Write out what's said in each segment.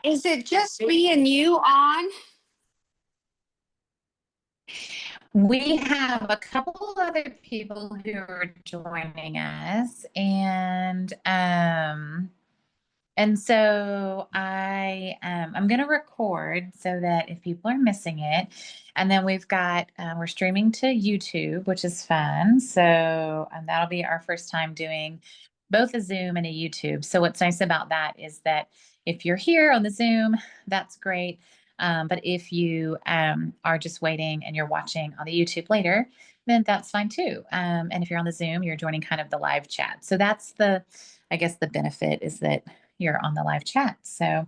Is it just me and you on? We have a couple other people who are joining us, and so I'm going to record so that if people are missing it, and then we're streaming to YouTube, which is fun. So that'll be our first time doing both a Zoom and a YouTube. So what's nice about that is that if you're here on the Zoom, that's great. But if you are just waiting and you're watching on the YouTube later, then that's fine too. And if you're on the Zoom, you're joining kind of the live chat. So that's I guess the benefit is that you're on the live chat. So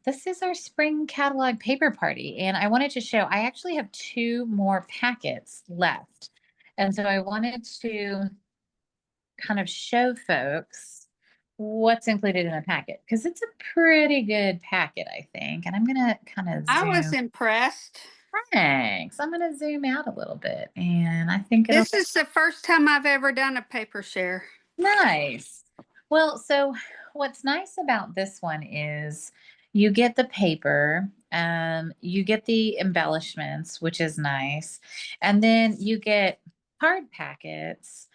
this is our spring catalog paper party. And I wanted to show, I actually have two more packets left. And so I wanted to kind of show folks what's included in the packet because it's a pretty good packet, I think. And I'm going to kind of I was zoom. impressed. Thanks. I'm going to zoom out a little bit and I think it'll This is the first time I've ever done a paper share. nice. Well, so what's nice about this one is you get the paper, you get the embellishments, which is nice, and then you get card packets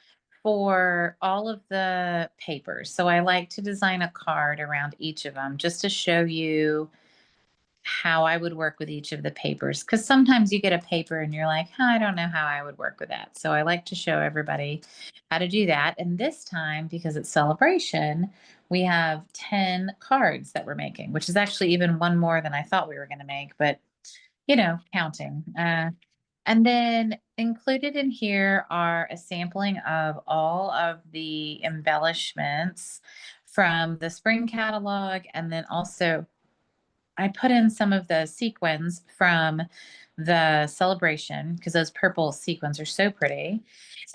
for all of the papers. So I like to design a card around each of them just to show you how I would work with each of the papers. Because sometimes you get a paper and you're like, I don't know how I would work with that. So I like to show everybody how to do that. And this time, because it's celebration, we have 10 cards that we're making, which is actually even one more than I thought we were going to make, but counting. And then included in here are a sampling of all of the embellishments from the spring catalog and then also I put in some of the sequins from the celebration because those purple sequins are so pretty.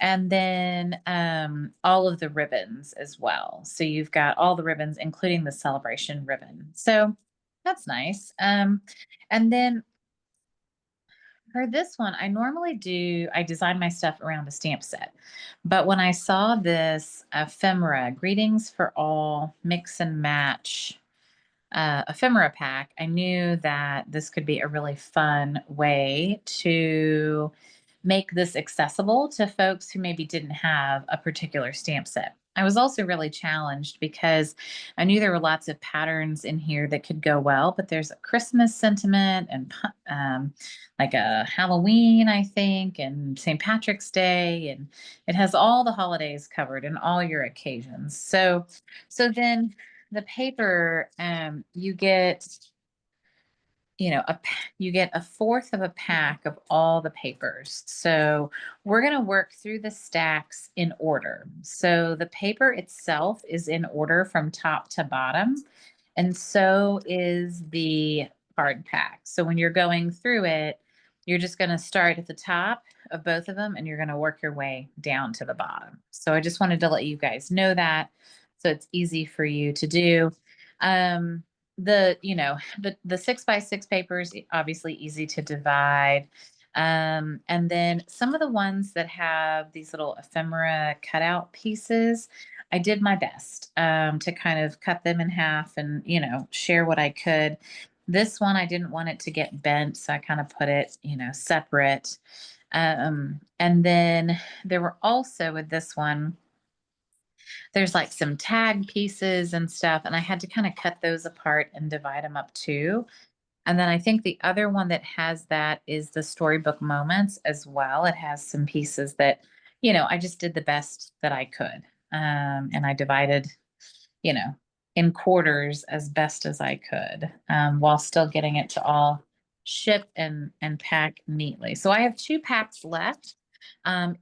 And then all of the ribbons as well. So you've got all the ribbons, including the celebration ribbon. So that's nice. And then for this one, I design my stuff around a stamp set. But when I saw this ephemera, Greetings for All Mix and Match ephemera pack, I knew that this could be a really fun way to make this accessible to folks who maybe didn't have a particular stamp set. I was also really challenged because I knew there were lots of patterns in here that could go well, but there's a Christmas sentiment and like a Halloween, I think, and St. Patrick's Day, and it has all the holidays covered and all your occasions. So then the paper, you get, you get a fourth of a pack of all the papers. So we're going to work through the stacks in order. So the paper itself is in order from top to bottom, and so is the card pack. So when you're going through it, you're just going to start at the top of both of them and you're going to work your way down to the bottom. So I just wanted to let you guys know that so it's easy for you to do. Um, the 6x6 papers obviously easy to divide, and then some of the ones that have these little ephemera cutout pieces, I did my best to kind of cut them in half and share what I could. This one I didn't want it to get bent, so I kind of put it separate. And then there were also with this one, there's like some tag pieces and stuff, and I had to kind of cut those apart and divide them up too. And then I think the other one that has that is the storybook moments as well. It has some pieces that, I just did the best that I could. And I divided, you know, in quarters as best as I could, while still getting it to all ship and pack neatly. So I have two packs left.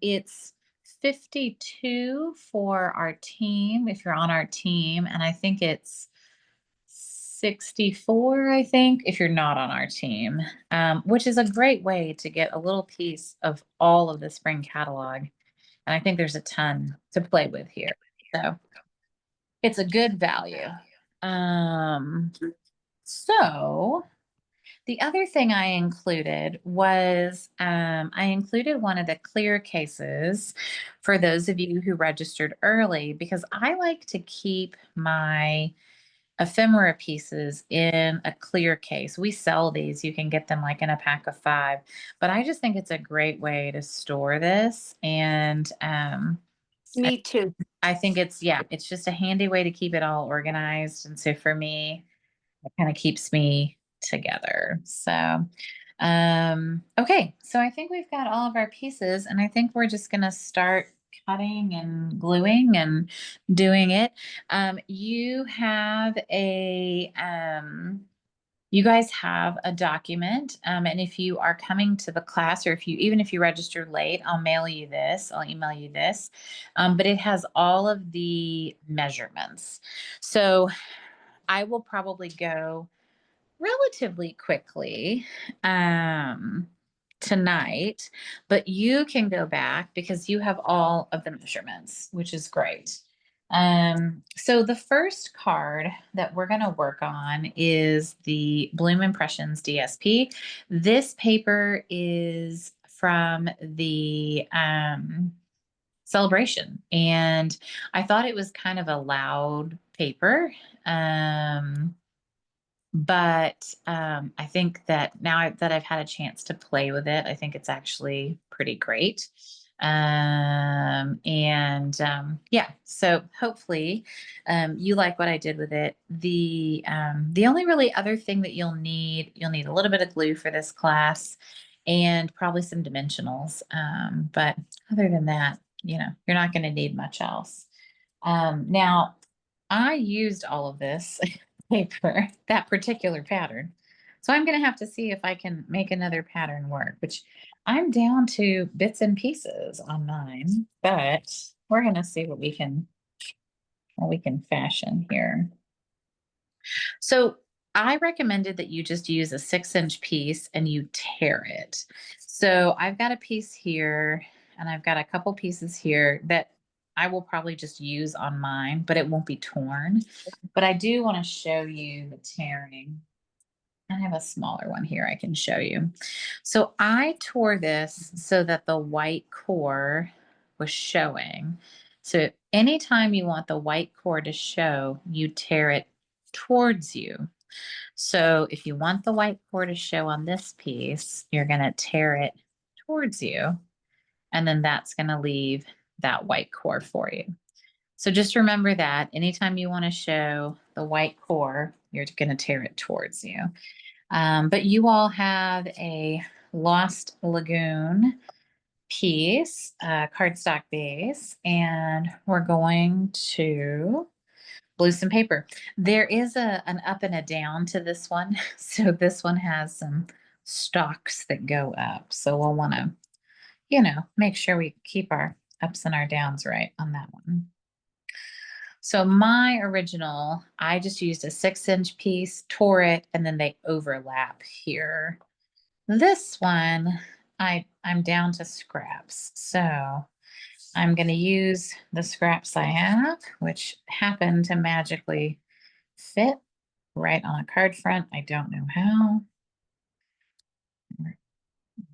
It's 52 for our team, if you're on our team, and I think it's 64, I think, if you're not on our team, which is a great way to get a little piece of all of the spring catalog. And I think there's a ton to play with here. So it's a good value. Um, so the other thing I included was I included one of the clear cases for those of you who registered early because I like to keep my ephemera pieces in a clear case. We sell these. You can get them like in a pack of 5, but I just think it's a great way to store this. And Me too. I think it's just a handy way to keep it all organized. And so for me, it kind of keeps me together. So, okay. So I think we've got all of our pieces, and I think we're just going to start cutting and gluing and doing it. You have you guys have a document, and if you are coming to the class, or even if you register late, I'll email you this, but it has all of the measurements. So I will probably go relatively quickly tonight, but you can go back because you have all of the measurements, which is great. So the first card that we're going to work on is the Bloom Impressions DSP. This paper is from the celebration, and I thought it was kind of a loud paper. But I think that now that I've had a chance to play with it, I think it's actually pretty great. Yeah, so hopefully you like what I did with it. The only really other thing that you'll need a little bit of glue for this class and probably some dimensionals. But other than that, you're not going to need much else. Now, I used all of this paper, that particular pattern. So I'm going to have to see if I can make another pattern work, which I'm down to bits and pieces on mine, but we're going to see what we can fashion here. So I recommended that you just use a 6-inch piece and you tear it. So I've got a piece here and I've got a couple pieces here that I will probably just use on mine, but it won't be torn. But I do want to show you the tearing. I have a smaller one here I can show you. So I tore this so that the white core was showing. So anytime you want the white core to show, you tear it towards you. So if you want the white core to show on this piece, you're going to tear it towards you. And then that's going to leave that white core for you. So just remember that anytime you want to show the white core, you're going to tear it towards you. But you all have a Lost Lagoon piece, cardstock base, and we're going to glue some paper. There is an up and a down to this one. So this one has some stalks that go up. So we'll want to, make sure we keep our ups and our downs right on that one. So my original, I just used a 6-inch piece, tore it, and then they overlap here. This one, I'm down to scraps. So I'm going to use the scraps I have, which happen to magically fit right on a card front. I don't know how.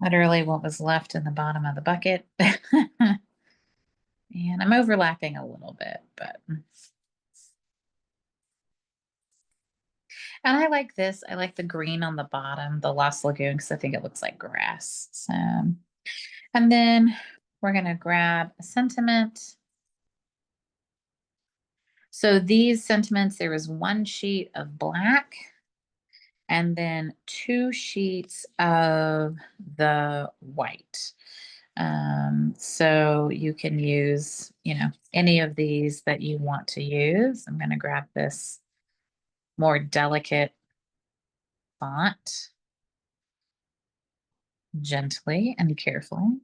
Literally what was left in the bottom of the bucket. And I'm overlapping a little bit, but. And I like this. I like the green on the bottom, the Lost Lagoon, because I think it looks like grass. So, and then we're going to grab a sentiment. So these sentiments, there was 1 sheet of black and then 2 sheets of the white. So you can use, any of these that you want to use. I'm going to grab this more delicate font gently and carefully.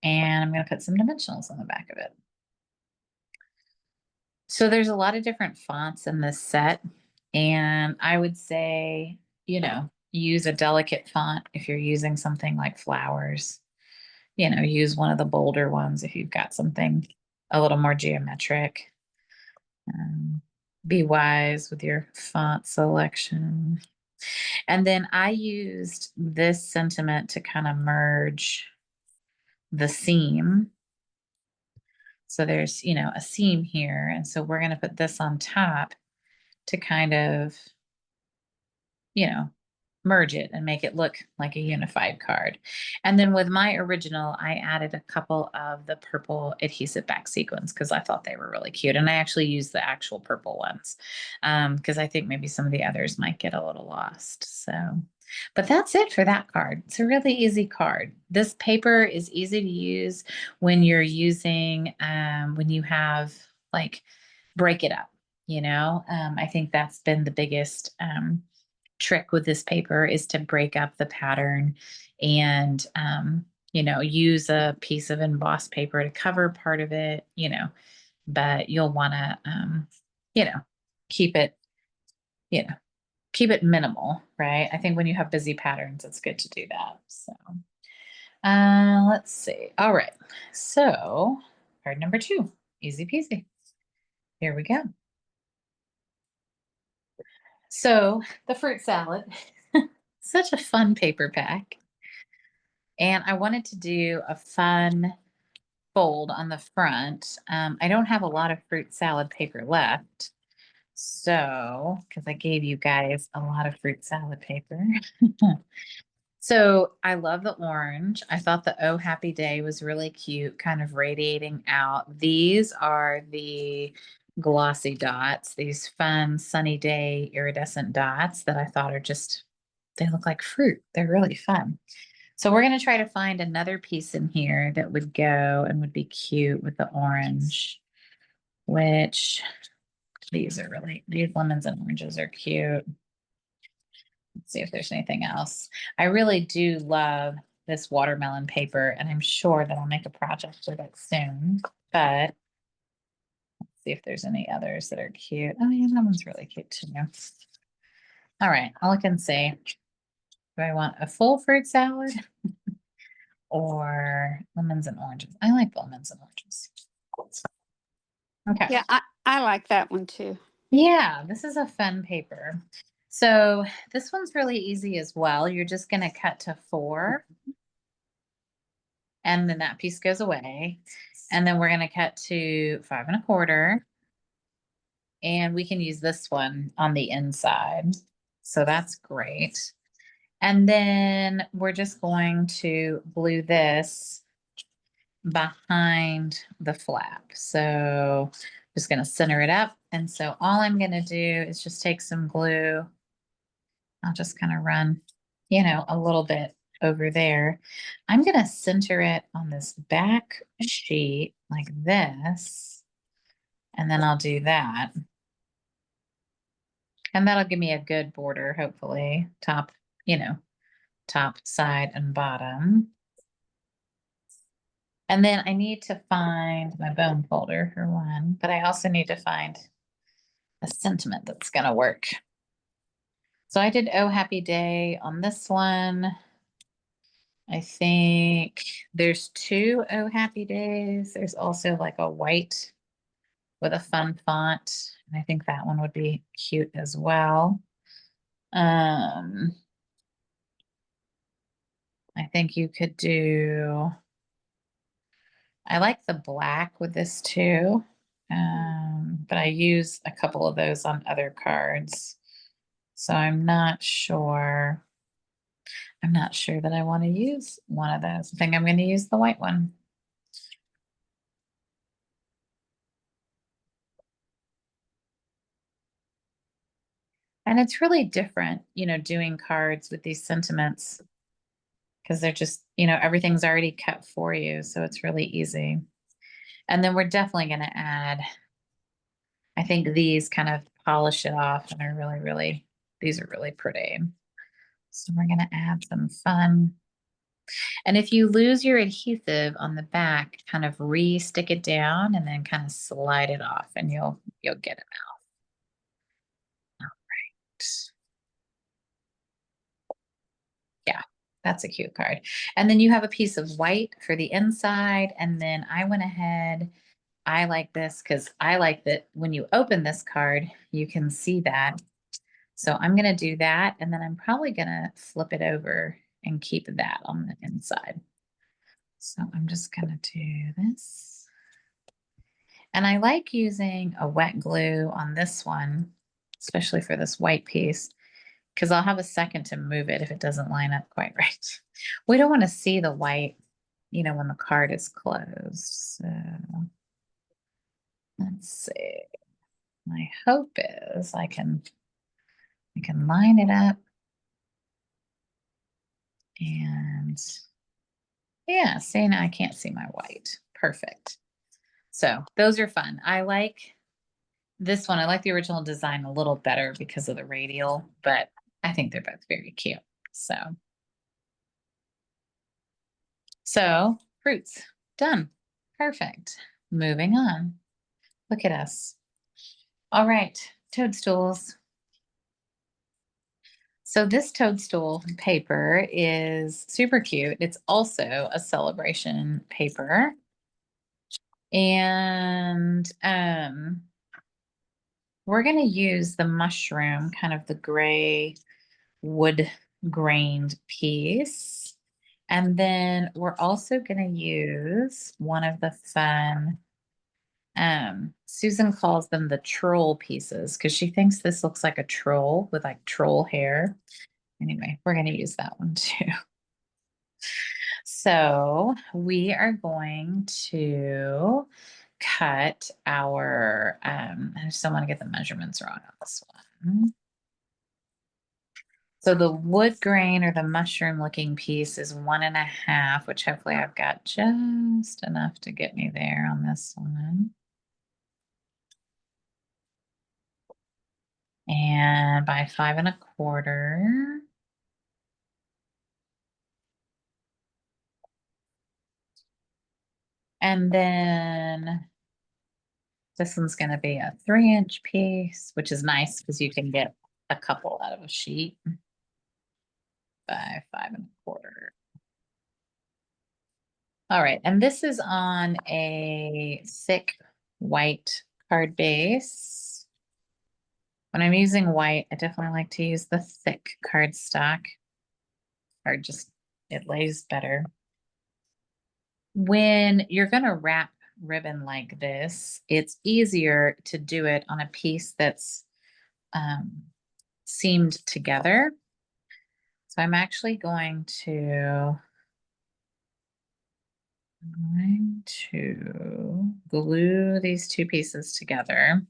And I'm going to put some dimensionals on the back of it. So there's a lot of different fonts in this set. And I would say, use a delicate font if you're using something like flowers. Use one of the bolder ones if you've got something a little more geometric. Be wise with your font selection. And then I used this sentiment to kind of merge the seam. So there's, you know, a seam here. And so we're going to put this on top to kind of, you know, merge it and make it look like a unified card. And then with my original, I added a couple of the purple adhesive back sequins because I thought they were really cute. And I actually used the actual purple ones because I think maybe some of the others might get a little lost. So, but that's it for that card. It's a really easy card. This paper is easy to use when you're using, when you have like break it up, you know. I think that's been the biggest trick with this paper is to break up the pattern and you know, use a piece of embossed paper to cover part of it, you know, but you'll want to you know, keep it, you know, keep it minimal, right? I think when you have busy patterns, it's good to do that. So let's see. All right. So card number 2, easy peasy. Here we go. So the fruit salad, such a fun paper pack. And I wanted to do a fun fold on the front. I don't have a lot of fruit salad paper left. So, because I gave you guys a lot of fruit salad paper. So I love the orange. I thought the Oh Happy Day was really cute, kind of radiating out. These are the glossy dots, these fun sunny day iridescent dots that I thought are just, they look like fruit. They're really fun. So we're going to try to find another piece in here that would go and would be cute with the orange, which these lemons and oranges are cute. Let's see if there's anything else. I really do love this watermelon paper, and I'm sure that I'll make a project with it soon, but let's see if there's any others that are cute. Oh yeah, that one's really cute too. All right, I'll look and see. Do I want a full fruit salad or lemons and oranges? I like lemons and oranges. Okay. Yeah, I like that one too. Yeah, this is a fun paper. So this one's really easy as well. You're just going to cut to 4. And then that piece goes away. And then we're going to cut to 5 1/4. And we can use this one on the inside. So that's great. And then we're just going to glue this behind the flap. So just going to center it up. And so all I'm going to do is just take some glue. I'll just kind of run, you know, a little bit over there. I'm going to center it on this back sheet like this. And then I'll do that. And that'll give me a good border, hopefully, top, you know, top, side, and bottom. And then I need to find my bone folder for one, but I also need to find a sentiment that's going to work. So I did Oh Happy Day on this one. I think there's 2 Oh Happy Days. There's also like a white with a fun font. And I think that one would be cute as well. I think you could do, I like the black with this too. But I use a couple of those on other cards. So I'm not sure. I'm not sure that I want to use one of those. I think I'm going to use the white one. And it's really different, you know, doing cards with these sentiments because they're just, you know, everything's already cut for you. So it's really easy. And then we're definitely going to add, I think these kind of polish it off and are really, really, these are really pretty. So we're going to add some fun. And if you lose your adhesive on the back, kind of re-stick it down and then kind of slide it off and you'll get it out. All right. Yeah, that's a cute card. And then you have a piece of white for the inside. And then I went ahead, I like this because I like that when you open this card, you can see that. So I'm going to do that. And then I'm probably going to flip it over and keep that on the inside. So I'm just going to do this. And I like using a wet glue on this one, especially for this white piece, because I'll have a second to move it if it doesn't line up quite right. We don't want to see the white, when the card is closed. So let's see. My hope is I can line it up. And yeah, see, now I can't see my white. Perfect. So those are fun. I like this one. I like the original design a little better because of the radial, but I think they're both very cute. So fruits done. Perfect. Moving on. Look at us. All right, toadstools. So this toadstool paper is super cute. It's also a celebration paper. And we're going to use the mushroom, kind of the gray wood grained piece. And then we're also going to use one of the fun, Susan calls them the troll pieces because she thinks this looks like a troll with like troll hair. Anyway, we're going to use that one too. So we are going to cut our, I just don't want to get the measurements wrong on this one. So the wood grain or the mushroom looking piece is 1.5, which hopefully I've got just enough to get me there on this one. And by 5.25. And then this one's going to be a 3-inch piece, which is nice because you can get a couple out of a sheet by 5.25. All right, and this is on a thick white card base. When I'm using white, I definitely like to use the thick cardstock, or just it lays better. When you're going to wrap ribbon like this, it's easier to do it on a piece that's seamed together. So I'm actually going to glue these two pieces together.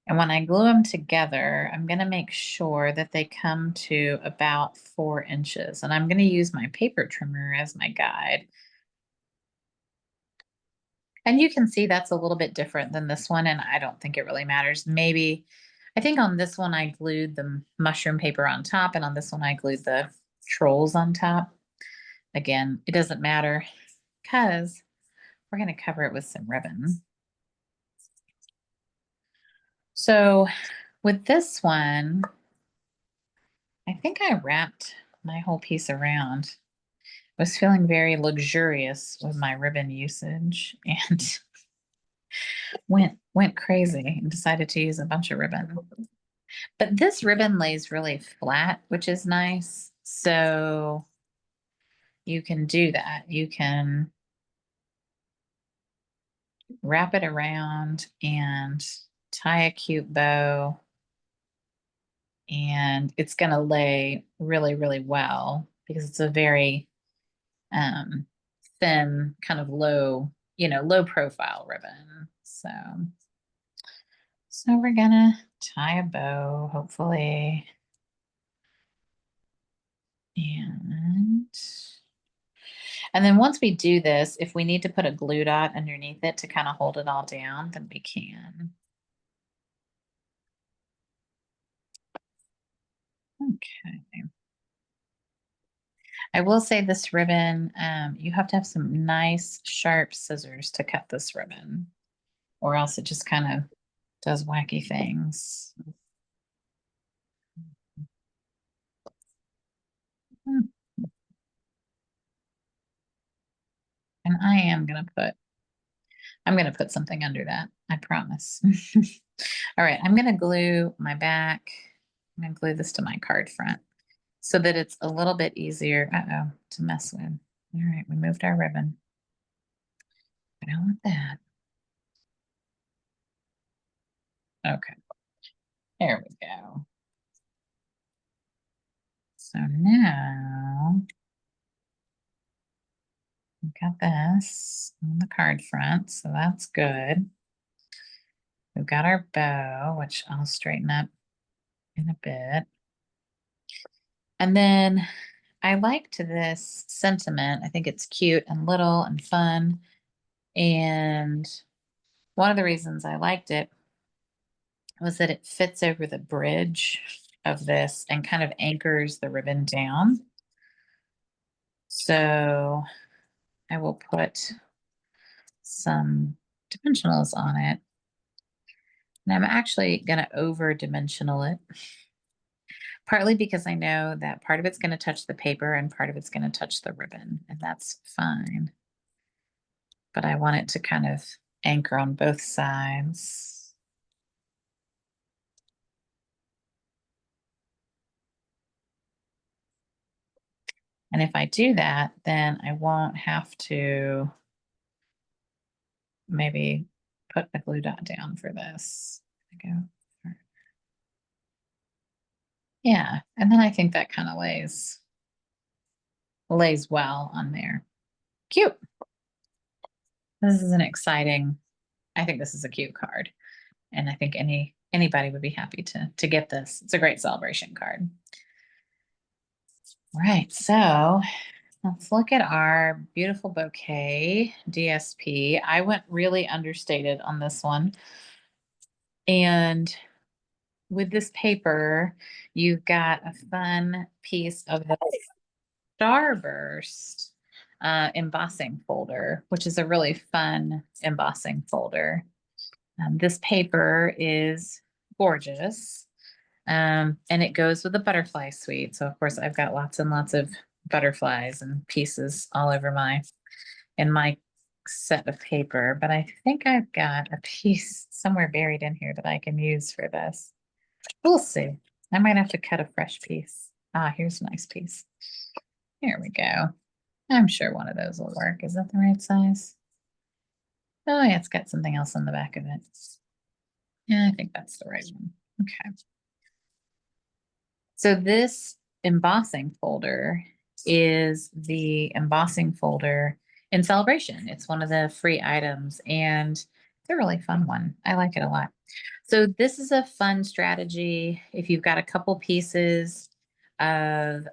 And when I glue them together, I'm going to make sure that they come to about 4 inches. And I'm going to use my paper trimmer as my guide. And you can see that's a little bit different than this one, and I don't think it really matters. Maybe, I think on this one I glued the mushroom paper on top, and on this one I glued the trolls on top. Again, it doesn't matter because we're going to cover it with some ribbon. So with this one, I think I wrapped my whole piece around. I was feeling very luxurious with my ribbon usage and went crazy and decided to use a bunch of ribbon. But this ribbon lays really flat, which is nice. So you can do that. You can wrap it around and tie a cute bow. And it's going to lay really, really well because it's a very thin, kind of low, low profile ribbon. So we're gonna tie a bow, hopefully. And then once we do this, if we need to put a glue dot underneath it to kind of hold it all down, then we can. Okay. I will say this ribbon, you have to have some nice sharp scissors to cut this ribbon, or else it just kind of does wacky things. And I'm gonna put something under that, I promise. All right, I'm gonna glue my back. I'm gonna glue this to my card front so that it's a little bit easier, to mess with. All right, we moved our ribbon. I don't want that. Okay, there we go. So now we got this on the card front, so that's good. We've got our bow, which I'll straighten up in a bit. And then I liked this sentiment. I think it's cute and little and fun. And one of the reasons I liked it was that it fits over the bridge of this and kind of anchors the ribbon down. So I will put some dimensionals on it. And I'm actually going to over dimensional it, partly because I know that part of it's going to touch the paper and part of it's going to touch the ribbon, and that's fine. But I want it to kind of anchor on both sides. And if I do that, then I won't have to maybe put a glue dot down for this. There we go. Yeah, and then I think that kind of lays well on there. Cute. This is an exciting, I think this is a cute card. And I think anybody would be happy to get this. It's a great celebration card. All right, so let's look at our beautiful bouquet DSP. I went really understated on this one. And with this paper, you've got a fun piece of the Starburst embossing folder, which is a really fun embossing folder. This paper is gorgeous. And it goes with the butterfly suite. So of course I've got lots and lots of butterflies and pieces all over in my set of paper, but I think I've got a piece somewhere buried in here that I can use for this. We'll see. I might have to cut a fresh piece. Ah, here's a nice piece. Here we go. I'm sure one of those will work. Is that the right size? Oh yeah, it's got something else on the back of it. Yeah, I think that's the right one. Okay. So this embossing folder is the embossing folder in Celebration. It's one of the free items and it's a really fun one. I like it a lot. So this is a fun strategy. If you've got a couple pieces of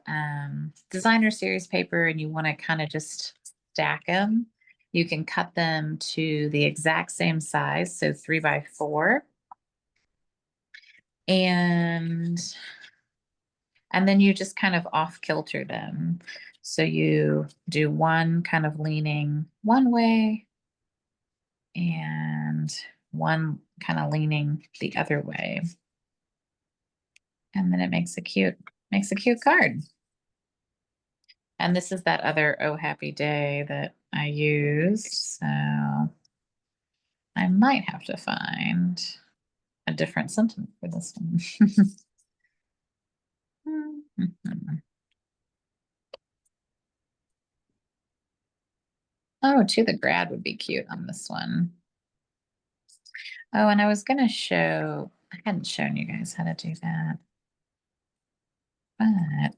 designer series paper and you want to kind of just stack them, you can cut them to the exact same size, so 3x4. And then you just kind of off kilter them. So you do one kind of leaning one way and one kind of leaning the other way. And then it makes a cute card. And this is that other Oh Happy Day that I used. So I might have to find a different sentiment for this one. Oh, To the Grad would be cute on this one. Oh, and I was going to show, I hadn't shown you guys how to do that. But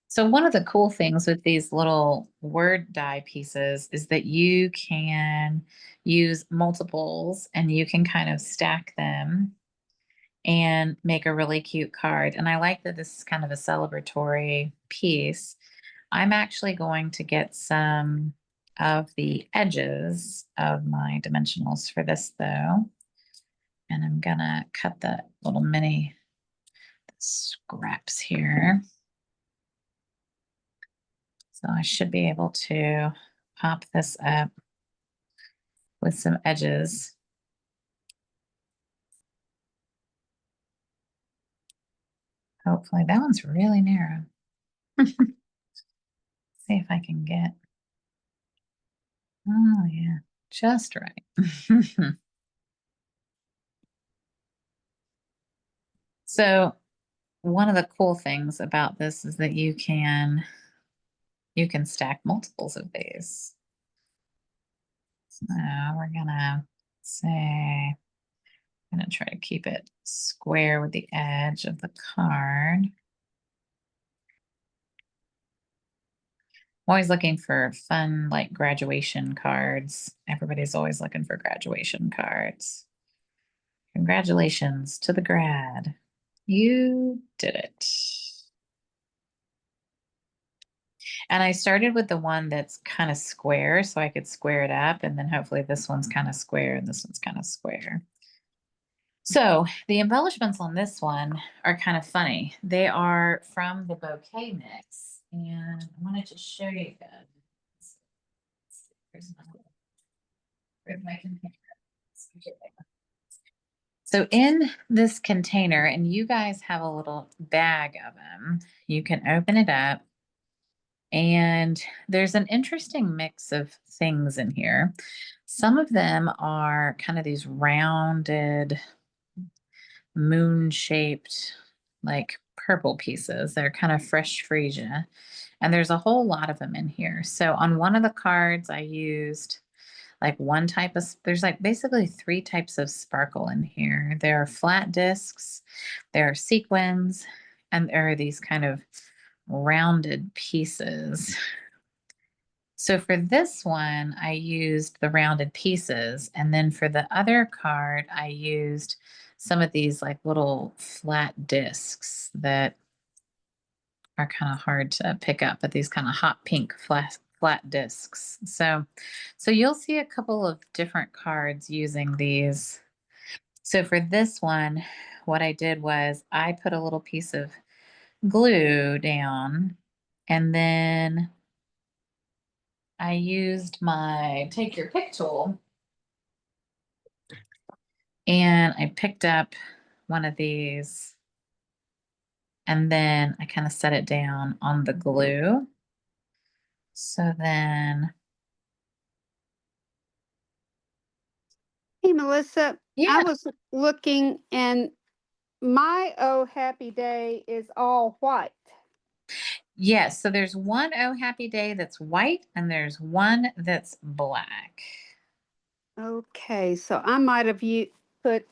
so one of the cool things with these little word die pieces is that you can use multiples and you can kind of stack them and make a really cute card. And I like that this is kind of a celebratory piece. I'm actually going to get some of the edges of my dimensionals for this though. And I'm gonna cut the little mini scraps here. So I should be able to pop this up with some edges. Hopefully that one's really narrow. See if I can get, oh yeah, just right. So one of the cool things about this is that you can stack multiples of these. Now we're gonna say, I'm gonna try to keep it square with the edge of the card. I'm always looking for fun, like graduation cards. Everybody's always looking for graduation cards. Congratulations to the grad. You did it. And I started with the one that's kind of square so I could square it up. And then hopefully this one's kind of square and this one's kind of square. So the embellishments on this one are kind of funny. They are from the bouquet mix. And I wanted to show you that. Here's where's my container? So in this container, and you guys have a little bag of them, you can open it up. And there's an interesting mix of things in here. Some of them are kind of these rounded, moon shaped, like purple pieces. They're kind of fresh freesia. And there's a whole lot of them in here. So on one of the cards, I used like one type of, there's like basically three types of sparkle in here. There are flat discs, there are sequins, and there are these kind of rounded pieces. So for this one, I used the rounded pieces. And then for the other card, I used some of these like little flat discs that are kind of hard to pick up, but these kind of hot pink flat discs. So you'll see a couple of different cards using these. So for this one, what I did was I put a little piece of glue down and then I used my take your pick tool and I picked up one of these and then I kind of set it down on the glue. So then, Hey, Melissa, I yeah, was looking and my Oh Happy Day is all white. yes. So there's one Oh Happy Day that's white and there's one that's black. Okay, so I might have put,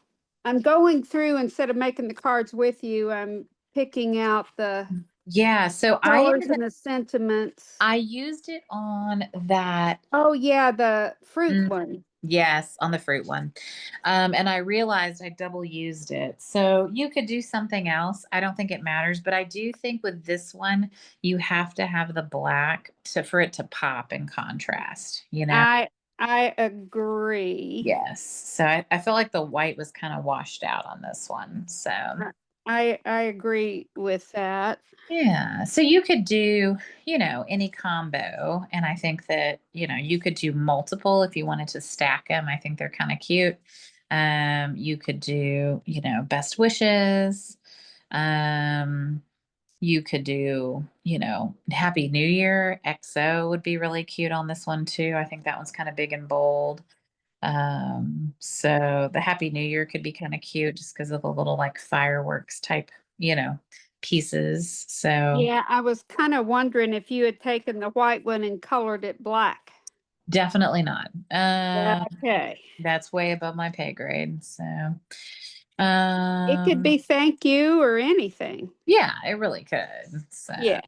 I'm going through instead of making the cards with you, I'm picking out the Yeah. So colors and the sentiments. I used it on that. Oh, yeah, the fruit mm, one. Yes, on the fruit one. And I realized I double used it. So you could do something else. I don't think it matters, but I do think with this one, you have to have the black for it to pop in contrast, you know? I I agree. Yes. So I feel like the white was kind of washed out on this one. So I agree with that. yeah. So you could do, any combo. And I think that, you could do multiple if you wanted to stack them. I think they're kind of cute. You could do, best wishes. Um, you could do, Happy New Year. XO would be really cute on this one too. I think that one's kind of big and bold. So the Happy New Year could be kind of cute just because of the little like fireworks type, pieces. So Yeah, I was kind of wondering if you had taken the white one and colored it black. definitely not. Okay. That's way above my pay grade. So It could be thank you or anything. yeah, it really could. So Yeah.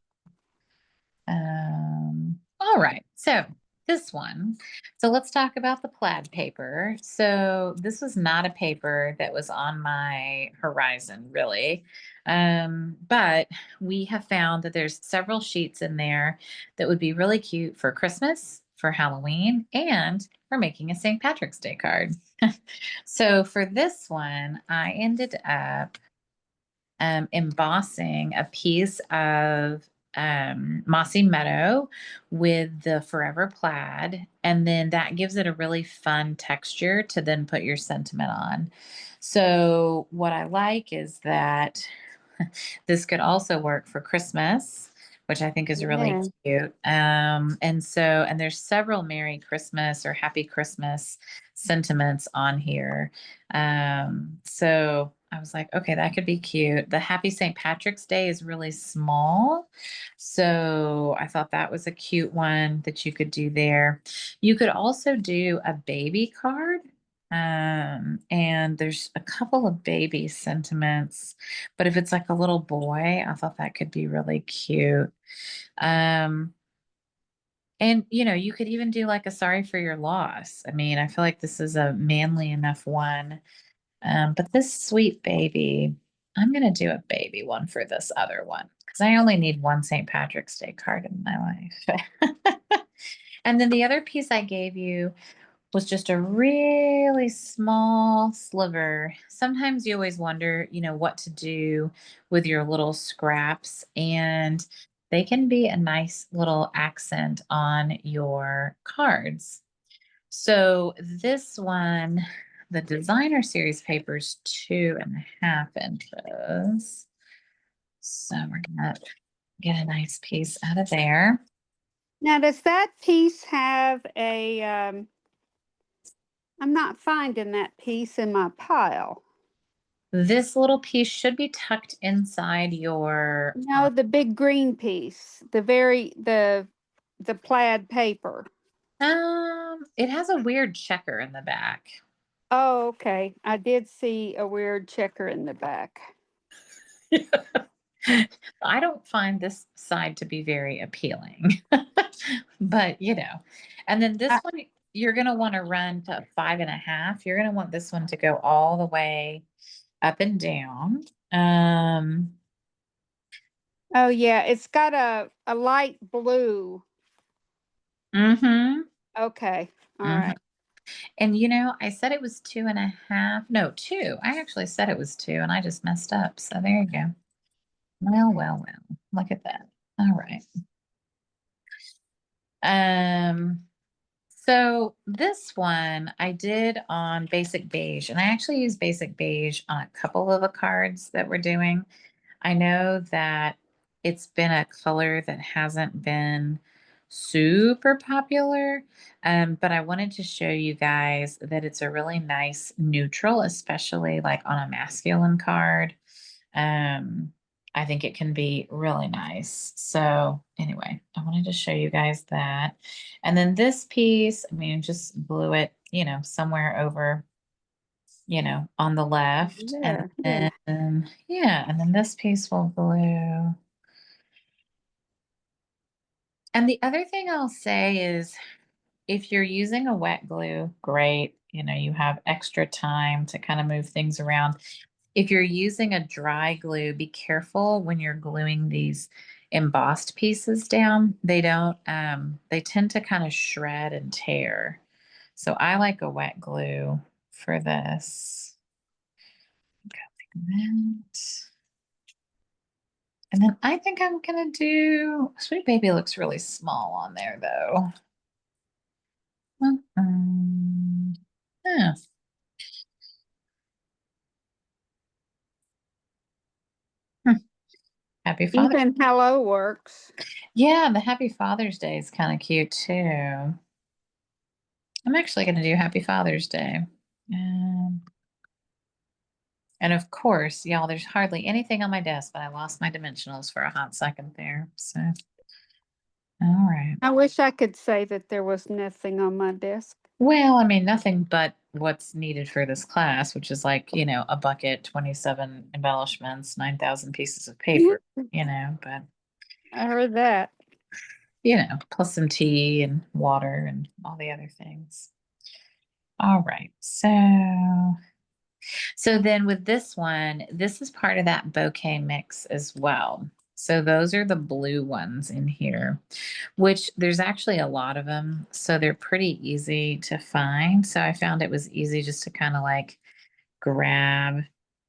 all right. So this one. So let's talk about the plaid paper. So this was not a paper that was on my horizon, really. But we have found that there's several sheets in there that would be really cute for Christmas, for Halloween, and for making a St. Patrick's Day card. So for this one, I ended up embossing a piece of mossy meadow with the forever plaid, and then that gives it a really fun texture to then put your sentiment on. So what I like is that this could also work for Christmas which I think is really Yeah. cute. And there's several Merry Christmas or Happy Christmas sentiments on here. So I was like, okay, that could be cute. The Happy St. Patrick's Day is really small. So I thought that was a cute one that you could do there. You could also do a baby card. And there's a couple of baby sentiments, but if it's like a little boy, I thought that could be really cute. Um, and you could even do like a sorry for your loss. I mean, I feel like this is a manly enough one. But this sweet baby, I'm gonna do a baby one for this other one because I only need one St. Patrick's Day card in my life. And then the other piece I gave you was just a really small sliver. Sometimes you always wonder, what to do with your little scraps, and they can be a nice little accent on your cards. So this one, the designer series paper is 2.5 inches. So we're gonna get a nice piece out of there. Now, does that piece have a, I'm not finding that piece in my pile. This little piece should be tucked inside your, No, the big green piece, the plaid paper. it has a weird checker in the back. Oh, okay. I did see a weird checker in the back. I don't find this side to be very appealing, but and then this I, one, you're going to want to run to 5.5. You're going to want this one to go all the way up and down. oh yeah, it's got a light blue. Mm-hmm, Okay. All mm-hmm. right. And I said it was 2.5. No, 2. I actually said it was 2 and I just messed up. So there you go. Well, well, well. Look at that. All right. Um, so this one I did on Basic Beige, and I actually used Basic Beige on a couple of the cards that we're doing. I know that it's been a color that hasn't been super popular, but I wanted to show you guys that it's a really nice neutral, especially like on a masculine card. Um, I think it can be really nice. So anyway, I wanted to show you guys that. And then this piece, I mean, just glue it, somewhere over, on the left. And Yeah, yeah. then, yeah, and then this piece will glue. And the other thing I'll say is if you're using a wet glue, great. You have extra time to kind of move things around. If you're using a dry glue, be careful when you're gluing these embossed pieces down. They tend to kind of shred and tear. So I like a wet glue for this. Got like that. And then I think I'm gonna do Sweet Baby looks really small on there though. Yeah. Hmm. Happy Father. Even hello works. Yeah, the Happy Father's Day is kind of cute too. I'm actually going to do Happy Father's Day. Um, and of course, y'all, there's hardly anything on my desk, but I lost my dimensionals for a hot second there. So, all right. I wish I could say that there was nothing on my desk. Well, I mean, nothing but what's needed for this class, which is like, a bucket, 27 embellishments, 9,000 pieces of paper, but, I heard that. plus some tea and water and all the other things. All right. So then with this one, this is part of that bouquet mix as well. So those are the blue ones in here, which there's actually a lot of them. So they're pretty easy to find. So I found it was easy just to kind of like grab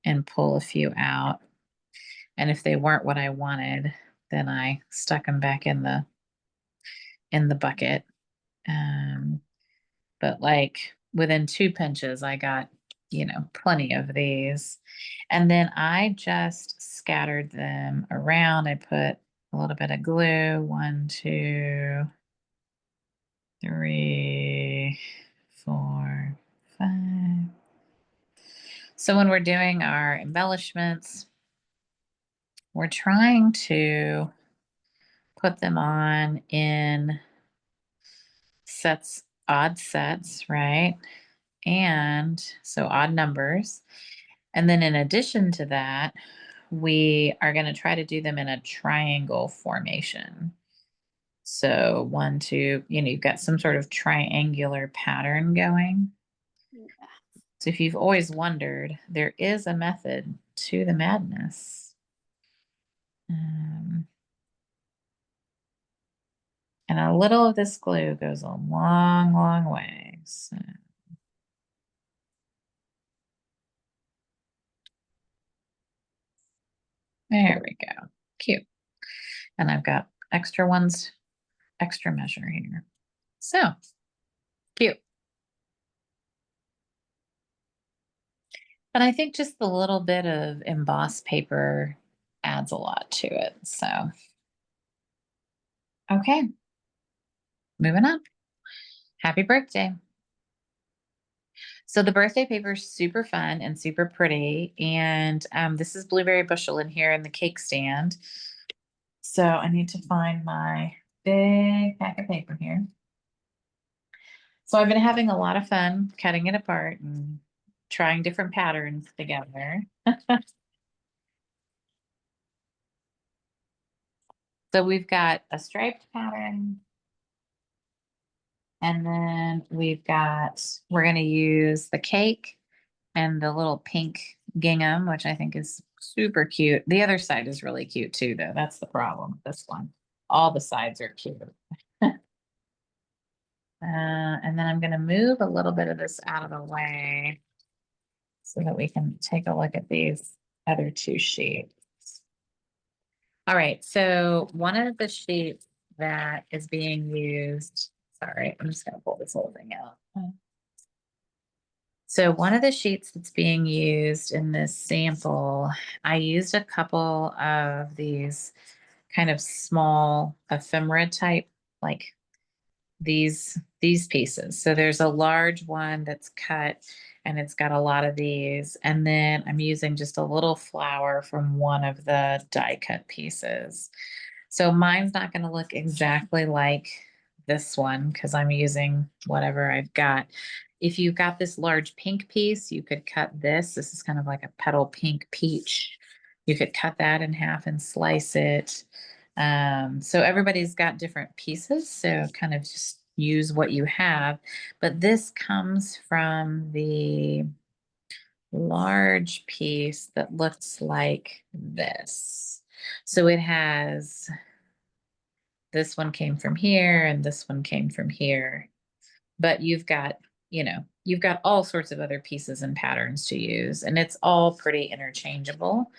and pull a few out. And if they weren't what I wanted, then I stuck them back in the bucket. Um, but like within 2 pinches, I got, plenty of these. And then I just scattered them around. I put a little bit of glue. 1, 2, 3, 4, 5. So when we're doing our embellishments, we're trying to put them on in sets, odd sets, right? And so odd numbers. And then in addition to that, we are going to try to do them in a triangle formation. So 1, 2, you've got some sort of triangular pattern going. So if you've always wondered, there is a method to the madness. And a little of this glue goes a long, long way. So. There we go. Cute. And I've got extra ones, extra measure here. So cute. But I think just the little bit of embossed paper adds a lot to it. So, okay, moving on. Happy birthday. So the birthday paper is super fun and super pretty. And this is Blueberry Bushel in here in the cake stand. So I need to find my big pack of paper here. So I've been having a lot of fun cutting it apart and trying different patterns together. So we've got a striped pattern. And then we're going to use the cake and the little pink gingham, which I think is super cute. The other side is really cute too, though. That's the problem with this one. All the sides are cute. And then I'm going to move a little bit of this out of the way so that we can take a look at these other 2 sheets. All right, so one of the sheets that is being used, sorry, I'm just going to pull this whole thing out. So one of the sheets that's being used in this sample, I used a couple of these kind of small ephemera type, like these pieces. So there's a large one that's cut and it's got a lot of these. And then I'm using just a little flower from one of the die cut pieces. So mine's not going to look exactly like this one because I'm using whatever I've got. If you've got this large pink piece, you could cut this. This is kind of like a petal pink peach. You could cut that in half and slice it. So everybody's got different pieces. So kind of just use what you have. But this comes from the large piece that looks like this. So it has, this one came from here and this one came from here. But you've got all sorts of other pieces and patterns to use, and it's all pretty interchangeable.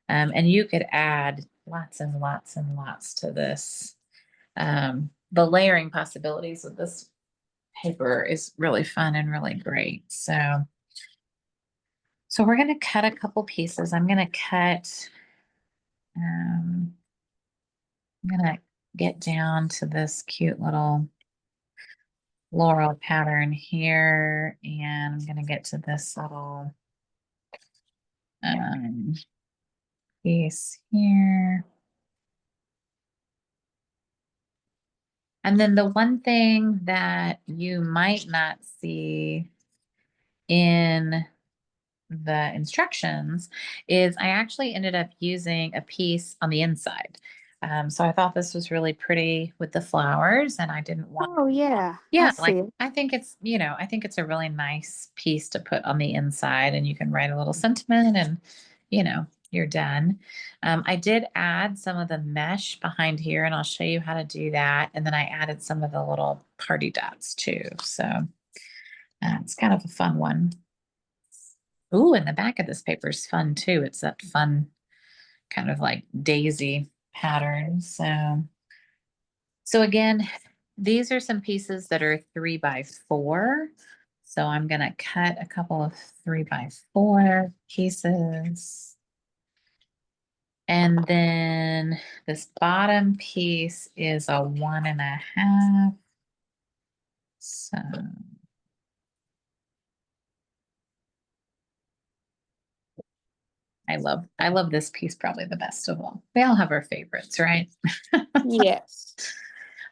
And you could add lots and lots and lots to this. The layering possibilities of this paper is really fun and really great. So we're going to cut a couple pieces. I'm going to get down to this cute little floral pattern here, and I'm going to get to this little piece here. And then the one thing that you might not see in the instructions is I actually ended up using a piece on the inside. So I thought this was really pretty with the flowers, and I didn't want. Oh, yeah. I Yeah, see like it. I think it's a really nice piece to put on the inside, and you can write a little sentiment and you're done. I did add some of the mesh behind here, and I'll show you how to do that. And then I added some of the little party dots too. So it's kind of a fun one. Ooh, and the back of this paper is fun too. It's that fun kind of like daisy pattern. So again, these are some pieces that are 3x4. So I'm going to cut a couple of 3x4 pieces. And then this bottom piece is a 1.5. So I love this piece probably the best of all. They all have our favorites, right? Yes.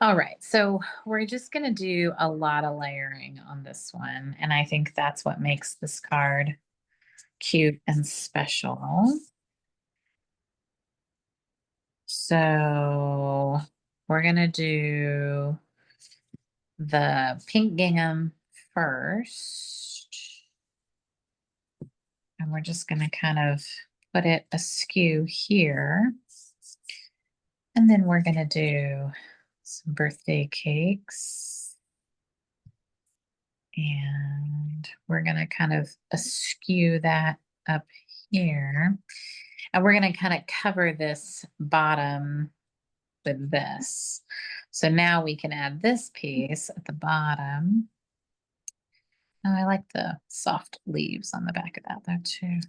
All right, so we're just gonna do a lot of layering on this one, and I think that's what makes this card cute and special. So we're gonna do the pink gingham first. And we're just gonna kind of put it askew here. And then we're gonna do some birthday cakes. And we're gonna kind of askew that up here. And we're gonna kind of cover this bottom with this. So now we can add this piece at the bottom. Oh, I like the soft leaves on the back of that though too.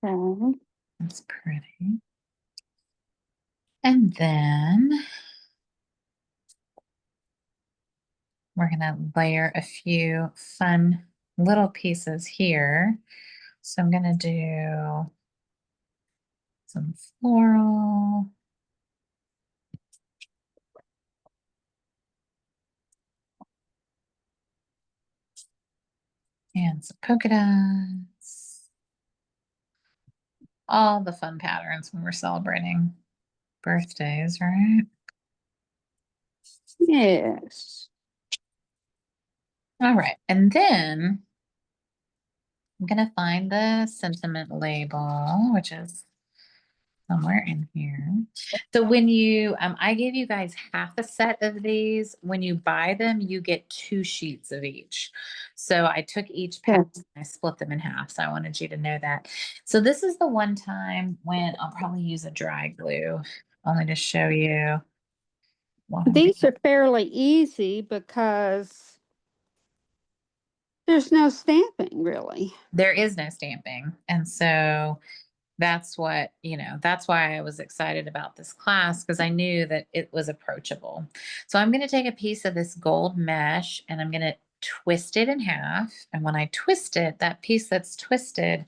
Okay. That's pretty. And then we're gonna layer a few fun little pieces here. So I'm gonna do some floral. And some polka dots. All the fun patterns when we're celebrating birthdays, right? Yes. All right. And then I'm gonna find the sentiment label, which is somewhere in here. So when you, I gave you guys half a set of these. When you buy them, you get 2 sheets of each. So I took each pack and I split them in half. So I wanted you to know that. So this is the one time when I'll probably use a dry glue, only to show you what I'm These doing. are fairly easy because there's no stamping really. There is no stamping. And so that's what, that's why I was excited about this class because I knew that it was approachable. So I'm going to take a piece of this gold mesh and I'm going to twist it in half. And when I twist it, that piece that's twisted,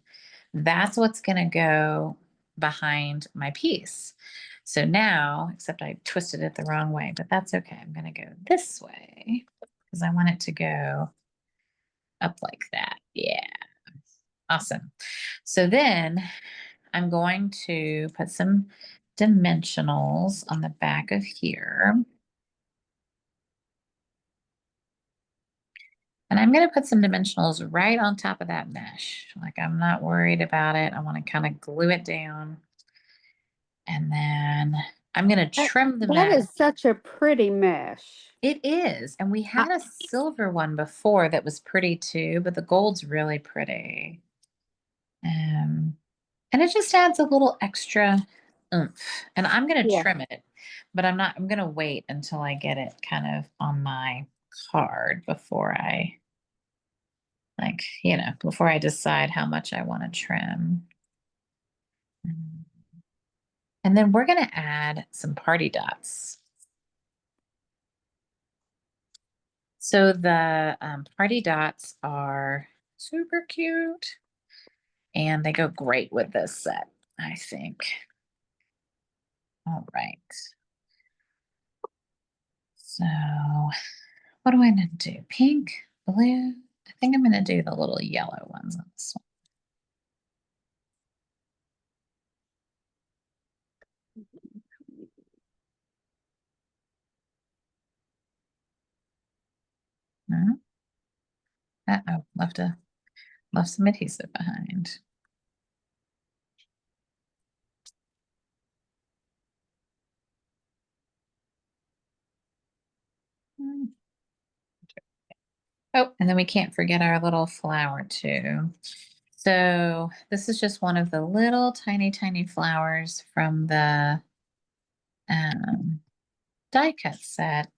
that's what's going to go behind my piece. So now, except I twisted it the wrong way, but that's okay. I'm going to go this way because I want it to go up like that. Yeah. Awesome. So then I'm going to put some dimensionals on the back of here. And I'm going to put some dimensionals right on top of that mesh. Like I'm not worried about it. I want to kind of glue it down. And then I'm going to trim the That mesh. is such a pretty mesh. It is. And we I, had a silver one before that was pretty too, but the gold's really pretty. And it just adds a little extra oomph. And I'm going to yeah. trim it, but I'm going to wait until I get it kind of on my card before I, before I decide how much I want to trim. And then we're going to add some party dots. So the party dots are super cute and they go great with this set, I think. All right. So what do I need to do? Pink, blue? I think I'm going to do the little yellow ones on this one. Uh-oh, left some adhesive behind. Hmm. Oh, and then we can't forget our little flower too. So this is just one of the little tiny, tiny flowers from the die cut set.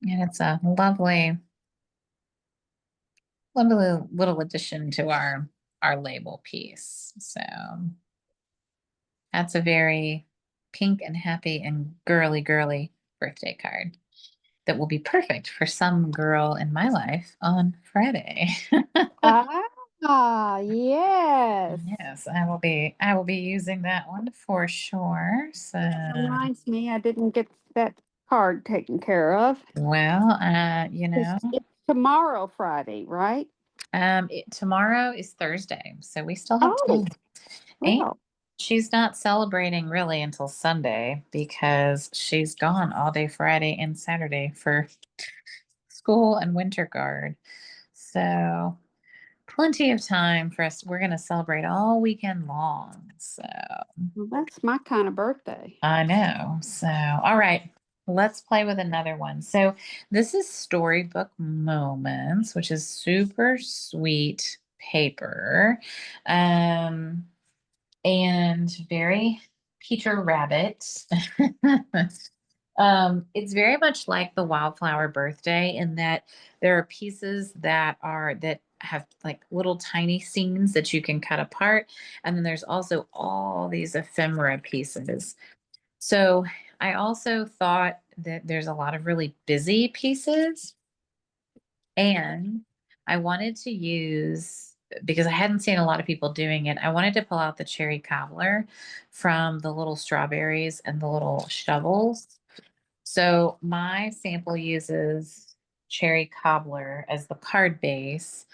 And it's a lovely, lovely little addition to our our label piece. So that's a very pink and happy and girly birthday card that will be perfect for some girl in my life on Friday. Yes. Yes, I will be using that one for sure. So, Reminds me, I didn't get that card taken care of. well, It's tomorrow, Friday, right? tomorrow is Thursday, so we still have Oh, time. And well, she's not celebrating really until Sunday because she's gone all day Friday and Saturday for school and winter guard. So plenty of time for us. We're going to celebrate all weekend long. So that's my kind of birthday. I know. So, all right, let's play with another one. So this is Storybook Moments, which is super sweet paper. And very Peter Rabbit. It's very much like the Wildflower Birthday in that there are pieces that have like little tiny scenes that you can cut apart, and then there's also all these ephemera pieces. So I also thought that there's a lot of really busy pieces, and I wanted to use, because I hadn't seen a lot of people doing it, I wanted to pull out the cherry cobbler from the little strawberries and the little shovels. So my sample uses cherry cobbler as the card base.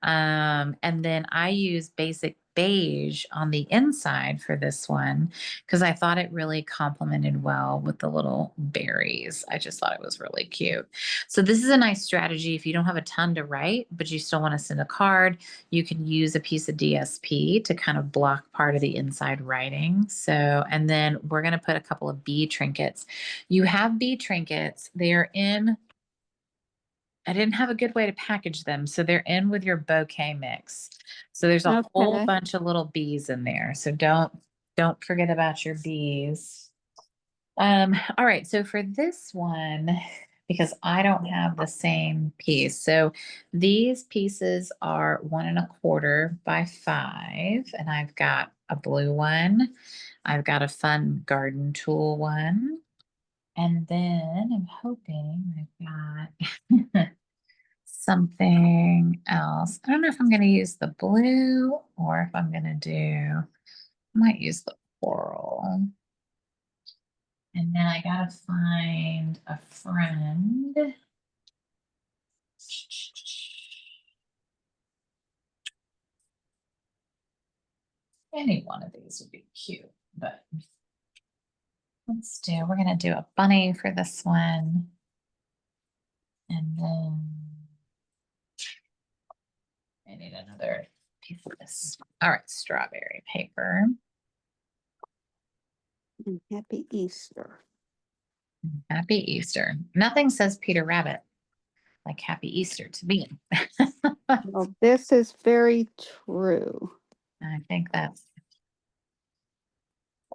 And then I use basic beige on the inside for this one because I thought it really complemented well with the little berries. I just thought it was really cute. So this is a nice strategy if you don't have a ton to write, but you still want to send a card. You can use a piece of DSP to kind of block part of the inside writing. So, and then we're going to put a couple of bee trinkets. You have bee trinkets. They are in, I didn't have a good way to package them, so they're in with your bouquet mix. So there's a whole Okay. bunch of little bees in there. So don't forget about your bees. All right, so for this one, because I don't have the same piece. So these pieces are 1¼ by 5, and I've got a blue one. I've got a fun garden tool one. And then I'm hoping I've got something else. I don't know if I'm going to use the blue or if I'm going to I might use the coral. And then I got to find a friend. Any one of these would be cute, but we're going to do a bunny for this one. And then I need another piece of this. All right, strawberry paper. And happy Easter. Happy Easter. Nothing says Peter Rabbit like Happy Easter to me. Well, this is very true. I think that's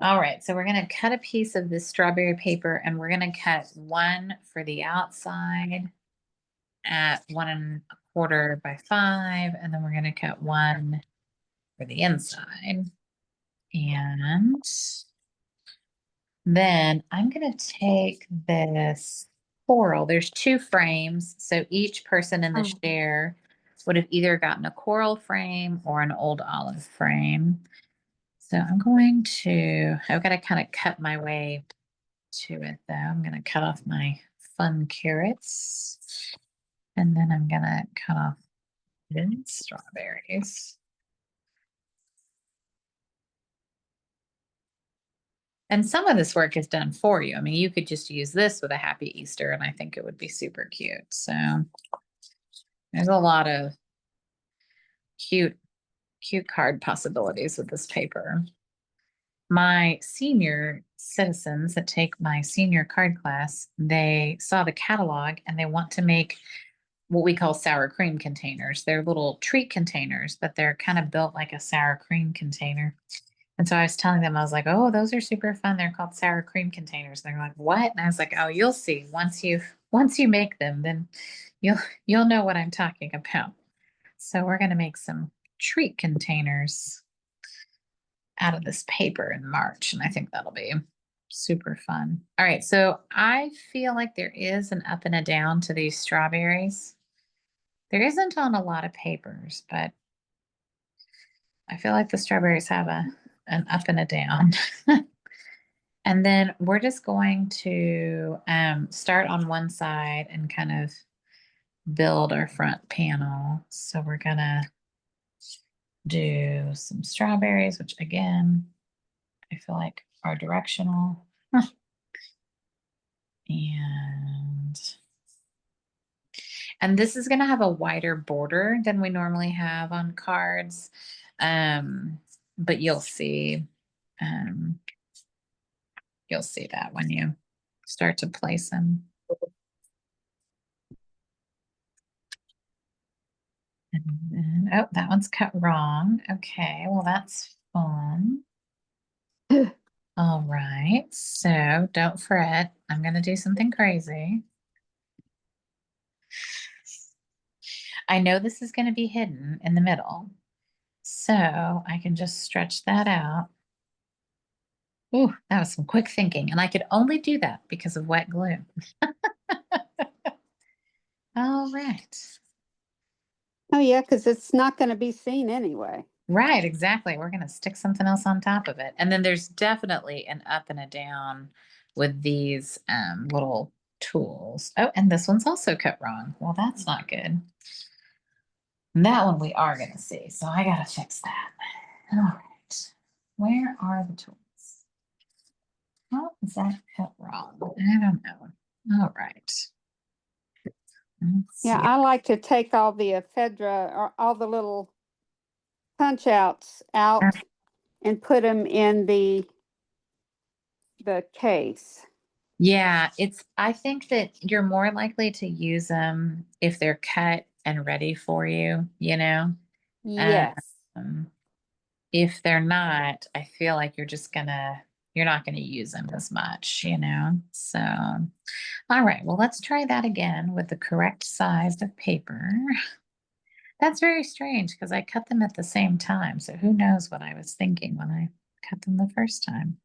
all right. So we're going to cut a piece of this strawberry paper and we're going to cut one for the outside at 1¼ by 5. And then we're going to cut one for the inside. And then I'm going to take this coral. There's 2 frames. So each person in the Oh. share would have either gotten a coral frame or an old olive frame. So I've got to kind of cut my way to it though. I'm going to cut off my fun carrots and then I'm going to cut off the strawberries. And some of this work is done for you. I mean, you could just use this with a Happy Easter and I think it would be super cute. So there's a lot of cute card possibilities with this paper. My senior citizens that take my senior card class, they saw the catalog and they want to make what we call sour cream containers. They're little treat containers, but they're kind of built like a sour cream container. And so I was telling them, I was like, oh, those are super fun. They're called sour cream containers. They're like, what? And I was like, oh, you'll see once you make them, then you'll know what I'm talking about. So we're going to make some treat containers out of this paper in March, and I think that'll be super fun. All right, so I feel like there is an up and a down to these strawberries. There isn't on a lot of papers, but I feel like the strawberries have an up and a down. And then we're just going to start on one side and kind of build our front panel. So we're gonna do some strawberries, which again, I feel like are directional. And this is gonna have a wider border than we normally have on cards. But you'll see that when you start to place them. And then, oh, that one's cut wrong. Okay, well, that's fun. All right, so don't fret. I'm going to do something crazy. I know this is going to be hidden in the middle, so I can just stretch that out. Ooh, that was some quick thinking, and I could only do that because of wet glue. All right. Oh, yeah, because it's not going to be seen anyway. Right, exactly. We're going to stick something else on top of it. And then there's definitely an up and a down with these little tools. Oh, and this one's also cut wrong. Well, that's not good. And that one we are going to see. So I got to fix that. All right. Where are the tools? How is that cut wrong? I don't know. All right. Let's Yeah, see. I like to take all the ephedra or all the little punch outs out and put them in the case. Yeah, I think that you're more likely to use them if they're cut and ready for you, you know? Yes. Um, if they're not, I feel like you're not gonna use them as much, you know? So, all right, well, let's try that again with the correct size of paper. That's very strange because I cut them at the same time. So who knows what I was thinking when I cut them the first time.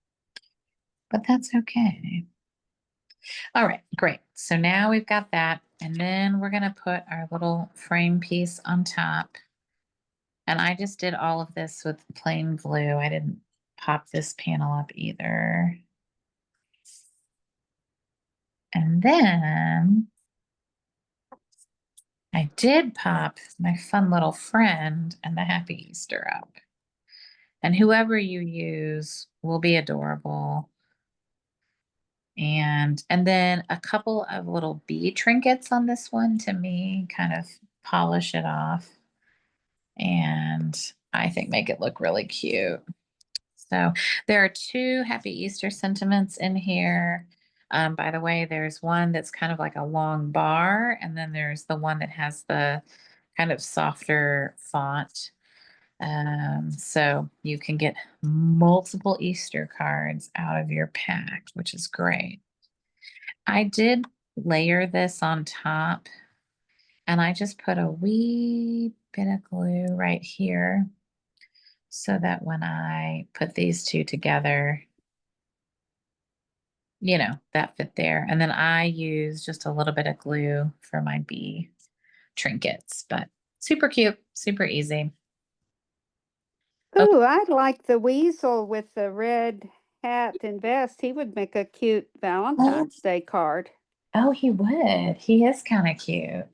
But that's okay. All right, great. So now we've got that. And then we're going to put our little frame piece on top. And I just did all of this with plain glue. I didn't pop this panel up either. And then I did pop my fun little friend and the Happy Easter up. And whoever you use will be adorable. And then a couple of little bead trinkets on this one to me, kind of polish it off. And I think make it look really cute. So there are two Happy Easter sentiments in here. By the way, there's one that's kind of like a long bar, and then there's the one that has the kind of softer font. So you can get multiple Easter cards out of your pack, which is great. I did layer this on top, and I just put a wee bit of glue right here so that when I put these two together, you know, that fit there. And then I use just a little bit of glue for my bee trinkets, but super cute, super easy. Okay. Ooh, I like the weasel with the red hat and vest. He would make a cute Valentine's Day card. Oh, he would. He is kind of cute.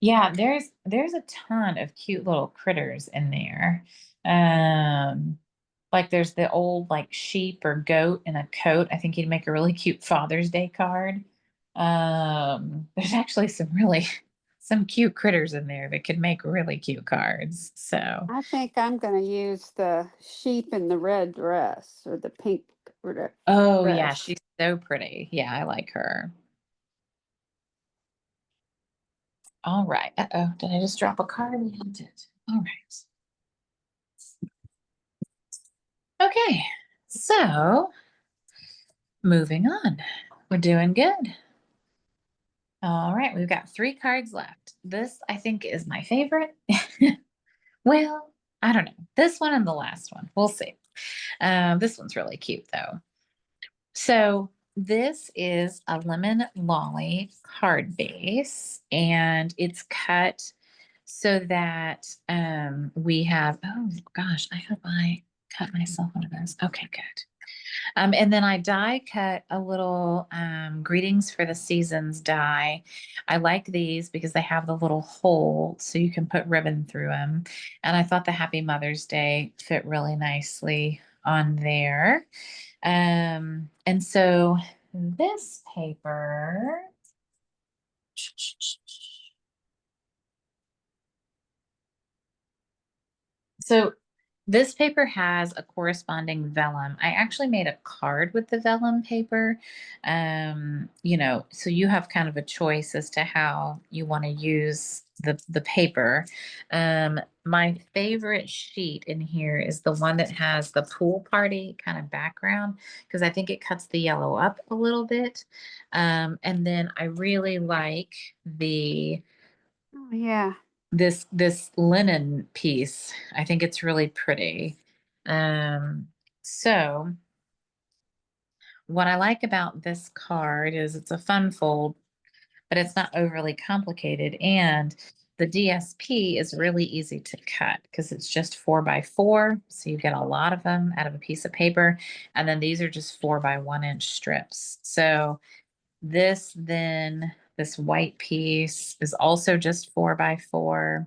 Yeah, there's a ton of cute little critters in there. Like there's the old like sheep or goat in a coat. I think he'd make a really cute Father's Day card. There's actually some cute critters in there that could make really cute cards. So, I think I'm going to use the sheep in the red dress or the pink oh yeah, dress. she's so pretty. Yeah, I like her. All right. Uh-oh, did I just drop a card? I did. All right. Okay, so moving on. We're doing good. All right, we've got 3 cards left. This, I think, is my favorite. Well, I don't know. This one and the last one. We'll see. This one's really cute though. So this is a lemon lolly card base, and it's cut so that we have, oh gosh, I hope I cut myself one of those. Okay, good. And then I die cut a little greetings for the seasons die. I like these because they have the little hole so you can put ribbon through them. And I thought the Happy Mother's Day fit really nicely on there. And so this paper, so this paper has a corresponding vellum. I actually made a card with the vellum paper. So you have kind of a choice as to how you want to use the paper. My favorite sheet in here is the one that has the pool party kind of background because I think it cuts the yellow up a little bit. And then I really like the Oh, yeah. this linen piece. I think it's really pretty. So what I like about this card is it's a fun fold, but it's not overly complicated. And the DSP is really easy to cut because it's just 4x4. So you get a lot of them out of a piece of paper. And then these are just 4x1 inch strips. So this white piece is also just 4x4.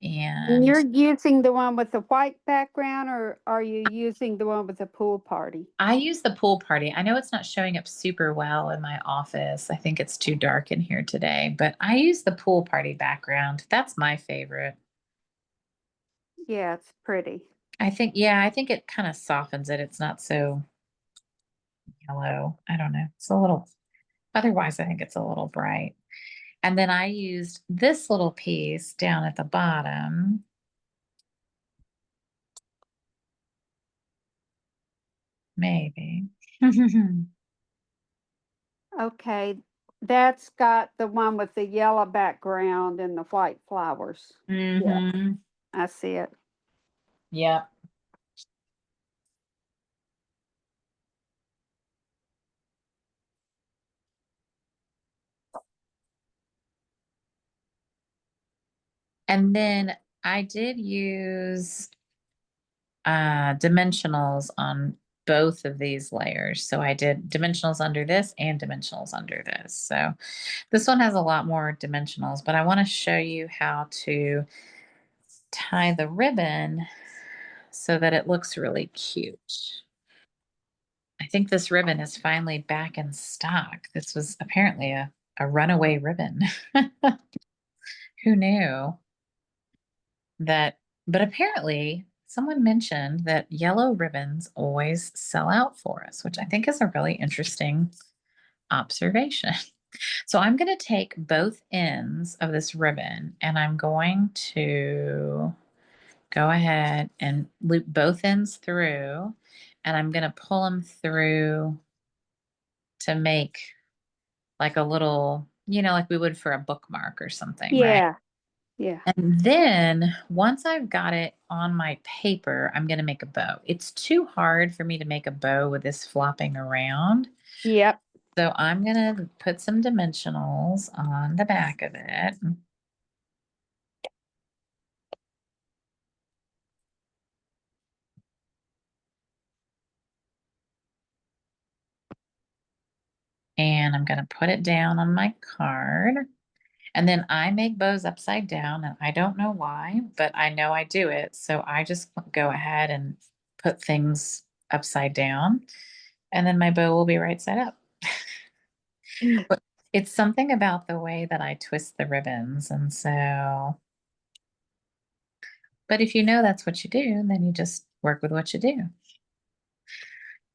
And And you're using the one with the white background, or are you using the one with the pool party? I use the pool party. I know it's not showing up super well in my office. I think it's too dark in here today, but I use the pool party background. That's my favorite. Yeah, it's pretty. I think it kind of softens it. It's not so yellow. I don't know. Otherwise, I think it's a little bright. And then I used this little piece down at the bottom. Maybe. Okay, that's got the one with the yellow background and the white flowers. Yeah, Mm-hmm. I see it. Yep. And then I did use dimensionals on both of these layers. So I did dimensionals under this and dimensionals under this. So this one has a lot more dimensionals, but I want to show you how to tie the ribbon so that it looks really cute. I think this ribbon is finally back in stock. This was apparently a runaway ribbon. Who knew that? But apparently, someone mentioned that yellow ribbons always sell out for us, which I think is a really interesting observation. So I'm going to take both ends of this ribbon and I'm going to go ahead and loop both ends through, and I'm going to pull them through to make like a little, like we would for a bookmark or something, right? Yeah, yeah. And then once I've got it on my paper, I'm going to make a bow. It's too hard for me to make a bow with this flopping around. Yep. So I'm going to put some dimensionals on the back of it. And I'm going to put it down on my card. And then I make bows upside down, and I don't know why, but I know I do it. So I just go ahead and put things upside down, and then my bow will be right side up. But it's something about the way that I twist the ribbons. And so, but if you know that's what you do, then you just work with what you do.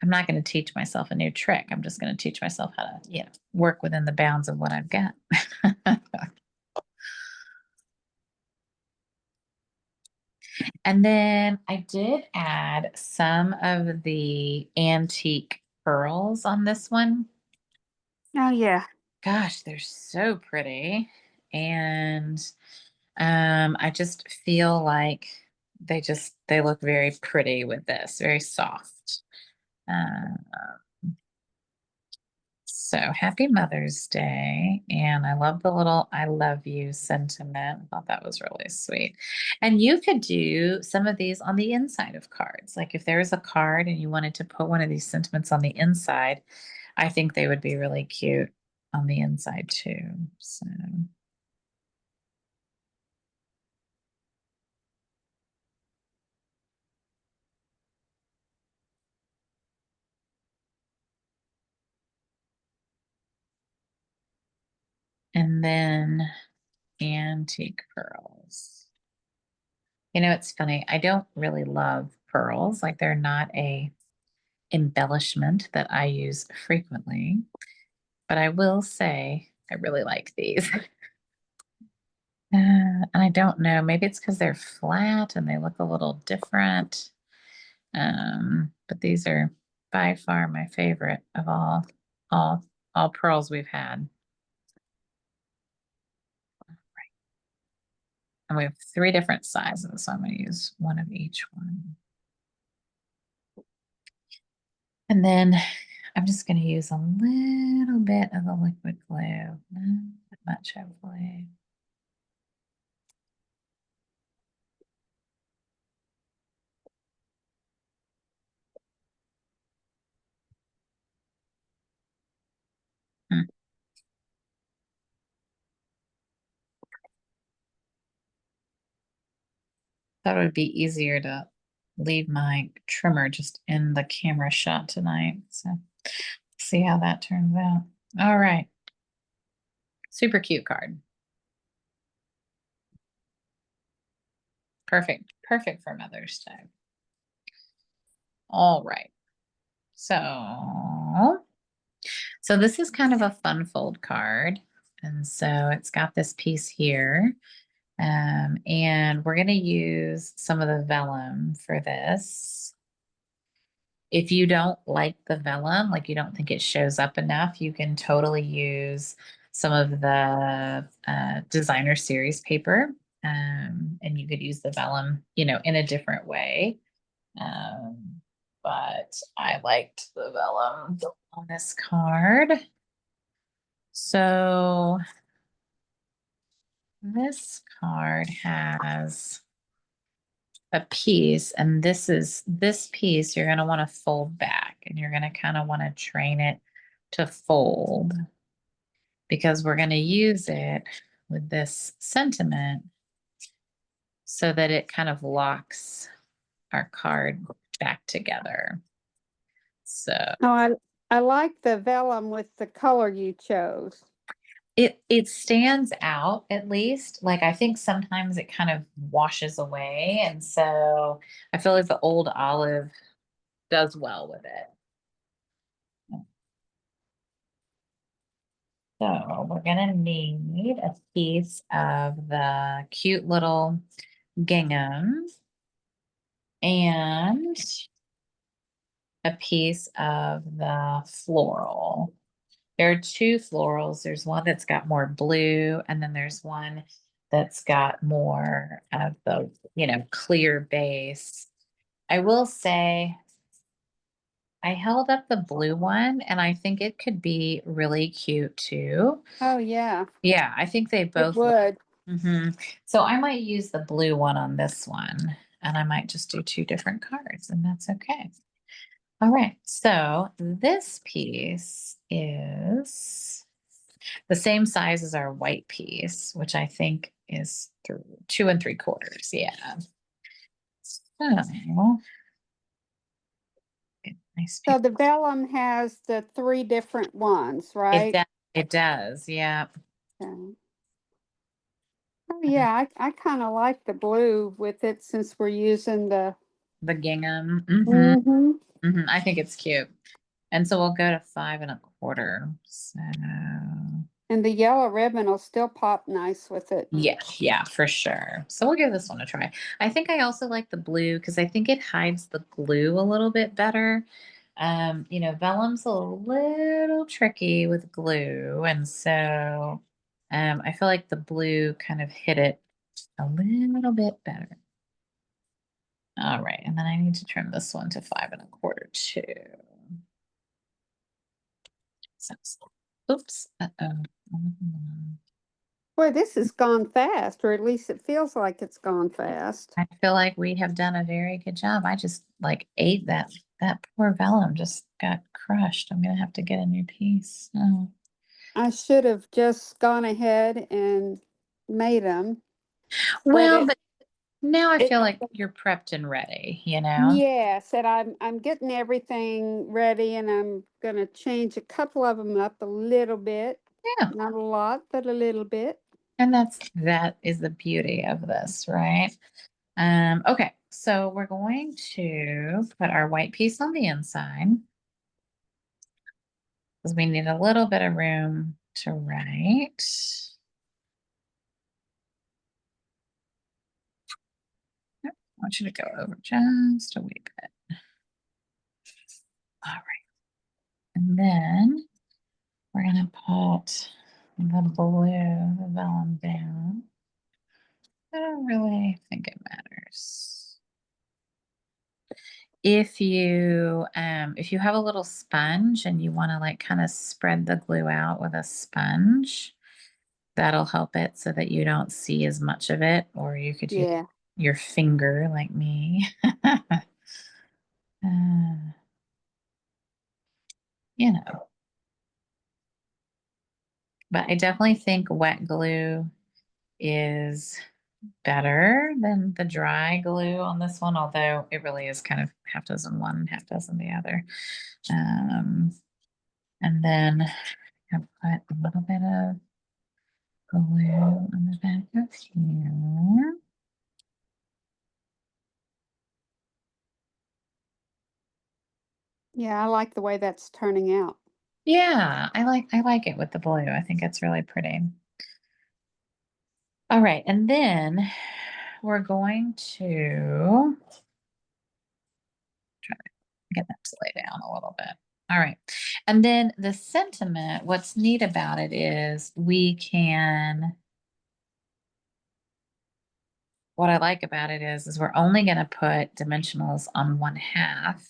I'm not going to teach myself a new trick. I'm just going to teach myself how to, work within the bounds of what I've got. And then I did add some of the antique pearls on this one. Oh, yeah. Gosh, they're so pretty. And I just feel like they look very pretty with this, very soft. Uh, so happy Mother's Day. And I love the little I love you sentiment. I thought that was really sweet. And you could do some of these on the inside of cards. Like if there was a card and you wanted to put one of these sentiments on the inside, I think they would be really cute on the inside too. So. And then antique pearls. You know, it's funny. I don't really love pearls. Like they're not a embellishment that I use frequently, but I will say I really like these. And I don't know, maybe it's because they're flat and they look a little different. But these are by far my favorite of all, all pearls we've had. And we have 3 different sizes, so I'm going to use one of each one. And then I'm just going to use a little bit of the liquid glue, not that much, hopefully. Hmm. Thought it would be easier to leave my trimmer just in the camera shot tonight. So see how that turns out. All right. Super cute card. Perfect. Perfect for Mother's Day. All right. So this is kind of a fun fold card. And so it's got this piece here. And we're going to use some of the vellum for this. If you don't like the vellum, like you don't think it shows up enough, you can totally use some of the designer series paper. And you could use the vellum, you know, in a different way. But I liked the vellum on this card. So this card has a piece, and this piece you're going to want to fold back, and you're going to kind of want to train it to fold because we're going to use it with this sentiment so that it kind of locks our card back together. So Oh, I like the vellum with the color you chose. it stands out at least. Like I think sometimes it kind of washes away, and so I feel like the old olive does well with it. So we're gonna need a piece of the cute little gingham and a piece of the floral. There are 2 florals. There's one that's got more blue, and then there's one that's got more of the, you know, clear base. I will say I held up the blue one, and I think it could be really cute too. Oh, yeah, Yeah, I think they it both would. So I might use the blue one on this one, and I might just do 2 different cards, and that's okay. All right, so this piece is the same size as our white piece, which I think is 2 3/4. Yeah. So, nice So piece. the vellum has the 3 different ones, It right? does. It does. Yeah. Okay. Oh, yeah, I kind of like the blue with it since we're using the. The gingham. Mhm. I think it's cute. And so we'll go to 5 1/4. So And the yellow ribbon will still pop nice with it. yeah, for sure. So we'll give this one a try. I think I also like the blue because I think it hides the glue a little bit better. You know, vellum's a little tricky with glue, and so I feel like the blue kind of hit it a little bit better. All right, and then I need to trim this one to 5 1/4 too. So, oops, uh-oh. Boy, this has gone fast, or at least it feels like it's gone fast. I feel like we have done a very good job. I just like ate that poor vellum just got crushed. I'm gonna have to get a new piece. Oh. I should have just gone ahead and made them, but Well, but now I it, feel like you're prepped and ready, you know? yes, and I'm getting everything ready, and I'm gonna change a couple of them up a little bit. Yeah. Not a lot, but a little bit. And that is the beauty of this, right? Okay, so we're going to put our white piece on the inside because we need a little bit of room to write. Yep, I want you to go over just a wee bit. All right. And then we're gonna put the blue, the vellum down. I don't really think it matters. If you have a little sponge and you want to like kind of spread the glue out with a sponge, that'll help it so that you don't see as much of it, or you could use Yeah. your finger like me. uh, you know, but I definitely think wet glue is better than the dry glue on this one, although it really is kind of half dozen one, half dozen the other. And then I put a little bit of glue on the back of here. Yeah, I like the way that's turning out. Yeah, I like it with the blue. I think it's really pretty. All right, and then we're going to try to get that to lay down a little bit. All right. And then the sentiment, what's neat about it is what I like about it is we're only going to put dimensionals on 1/2,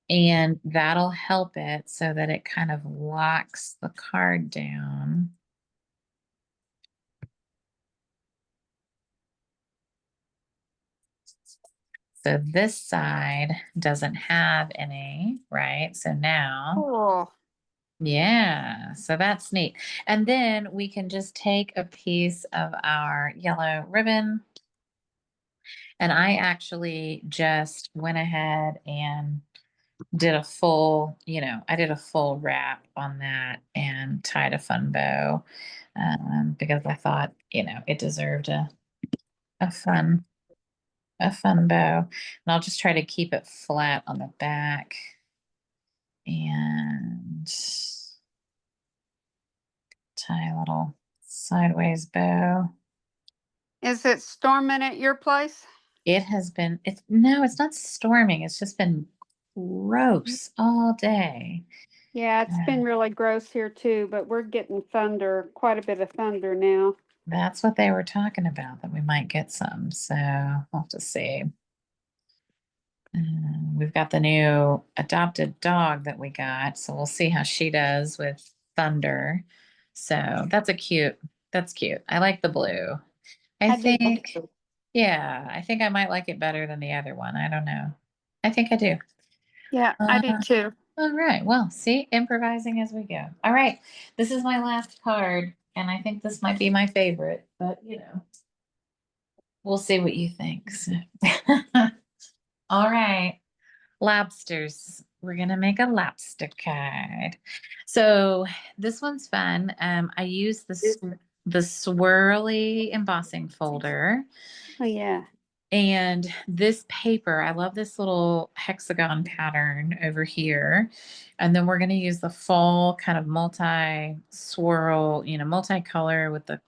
and that'll help it so that it kind of locks the card down. So this side doesn't have any, right? So now, Cool. yeah, so that's neat. And then we can just take a piece of our yellow ribbon. And I actually just went ahead and did a full, I did a full wrap on that and tied a fun bow, because I thought, it deserved a fun a fun bow. And I'll just try to keep it flat on the back and tie a little sideways bow. Is it storming at your place? It's not storming. It's just been gross all day. Yeah, it's Uh, been really gross here too, but we're getting thunder, quite a bit of thunder now. that's what they were talking about, that we might get some. So we'll have to see. We've got the new adopted dog that we got, so we'll see how she does with thunder. So that's cute. I like the blue. I I do think, too. yeah, I think I might like it better than the other one. I don't know. I think I do. Yeah, I do Uh, too. all right. Well, see, improvising as we go. All right. This is my last card, and I think this might be my favorite, but we'll see what you think. So. All right. Lobsters. We're gonna make a lobster card. So this one's fun. I use the swirly embossing folder. Oh yeah. And this paper, I love this little hexagon pattern over here. And then we're going to use the full kind of multi-swirl, multicolor with the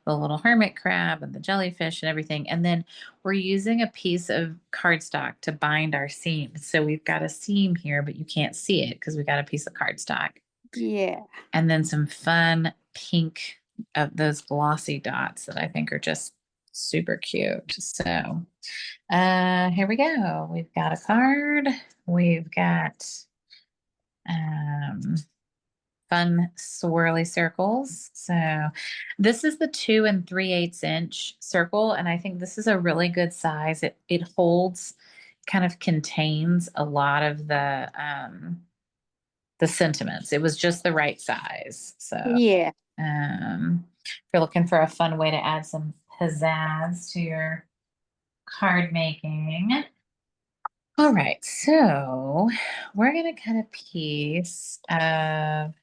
little hermit crab and the jellyfish and everything. And then we're using a piece of cardstock to bind our seam. So we've got a seam here, but you can't see it because we got a piece of cardstock. Yeah. And then some fun pink of those glossy dots that I think are just super cute. So, here we go. We've got a card. We've got, um, fun swirly circles. So this is the 2 3/8 inch circle. And I think this is a really good size. It holds, kind of contains a lot of the sentiments. It was just the right size. So, Yeah. if you're looking for a fun way to add some pizzazz to your card making. All right, so we're gonna cut a piece of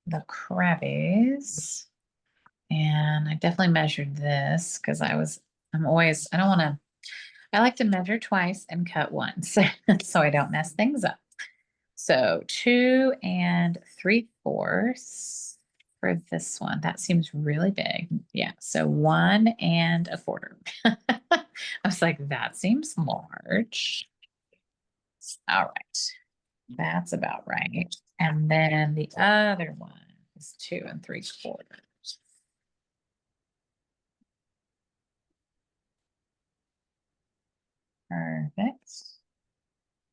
the Krabbies. And I definitely measured this because I don't want to, I like to measure twice and cut once so I don't mess things up. So 2 3/4 for this one. That seems really big. Yeah. So 1 1/4. I was like, that seems large. All right. That's about right. And then the other one is 2 3/4. Perfect.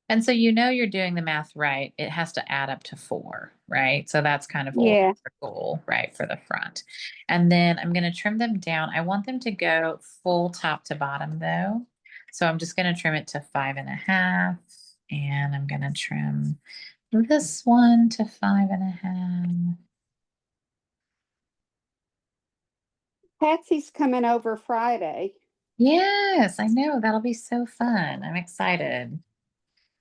And so you're doing the math right. It has to add up to 4, right? So that's kind of always Yeah. the goal, right, for the front. And then I'm going to trim them down. I want them to go full top to bottom though. So I'm just going to trim it to 5.5. And I'm going to trim this one to 5.5. Patsy's coming over Friday. Yes, I know. That'll be so fun. I'm excited.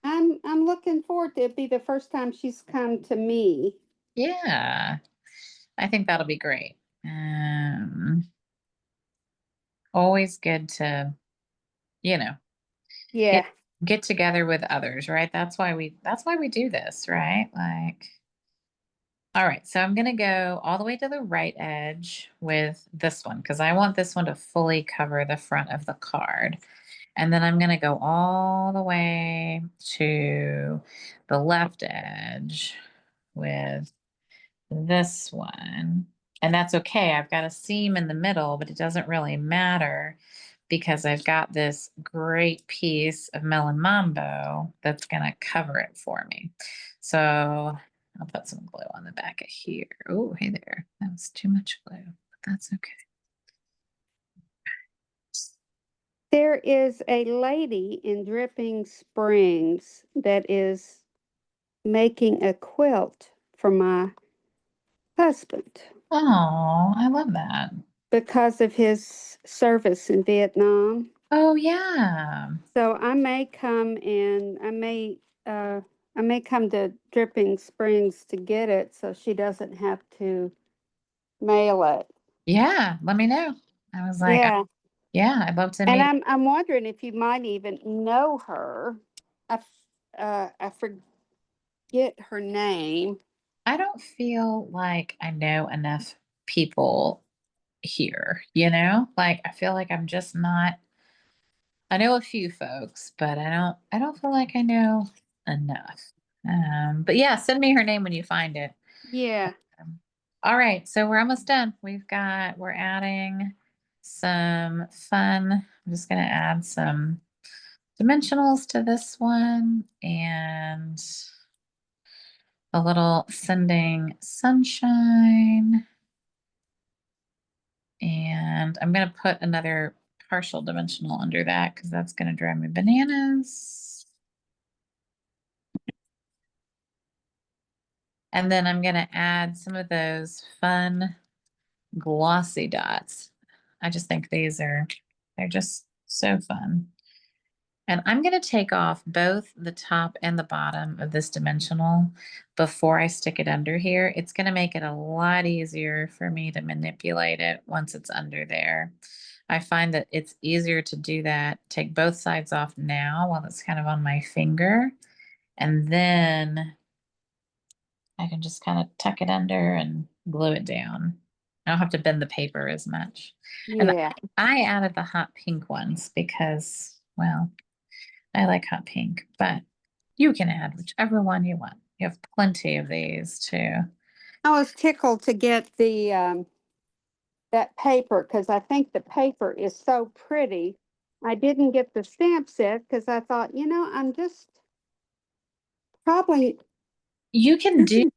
I'm looking forward to it. Be the first time she's come to me. Yeah, I think that'll be great. Always good to, you know, Yeah. get together with others, right? That's why we do this, right? Like, all right, so I'm gonna go all the way to the right edge with this one because I want this one to fully cover the front of the card. And then I'm gonna go all the way to the left edge with this one. And that's okay. I've got a seam in the middle, but it doesn't really matter because I've got this great piece of Melon Mambo that's going to cover it for me. So I'll put some glue on the back of here. Oh, hey there. That was too much glue, but that's okay. There is a lady in Dripping Springs that is making a quilt for my husband Oh, I love that. because of his service in Vietnam. Oh, yeah. So I may come to Dripping Springs to get it so she doesn't have to mail it. Yeah, let me know. I was like, Yeah. yeah, I'd love to And meet. I'm wondering if you might even know her. I forget her name. I don't feel like I know enough people here, Like I feel like I'm just not I know a few folks, but I don't feel like I know enough. But yeah, send me her name when you find it. Yeah. Um, all right, so we're almost done. We're adding some fun. I'm just gonna add some dimensionals to this one and a little sending sunshine. And I'm going to put another partial dimensional under that because that's going to drive me bananas. And then I'm going to add some of those fun glossy dots. I just think they're just so fun. And I'm going to take off both the top and the bottom of this dimensional before I stick it under here. It's going to make it a lot easier for me to manipulate it once it's under there. I find that it's easier to do that, take both sides off now while it's kind of on my finger, and then I can just kind of tuck it under and glue it down. I don't have to bend the paper as much. And Yeah. I added the hot pink ones because, well, I like hot pink, but you can add whichever one you want. You have plenty of these too. I was tickled to get the that paper because I think the paper is so pretty. I didn't get the stamp set because I thought, I'm just probably You can do,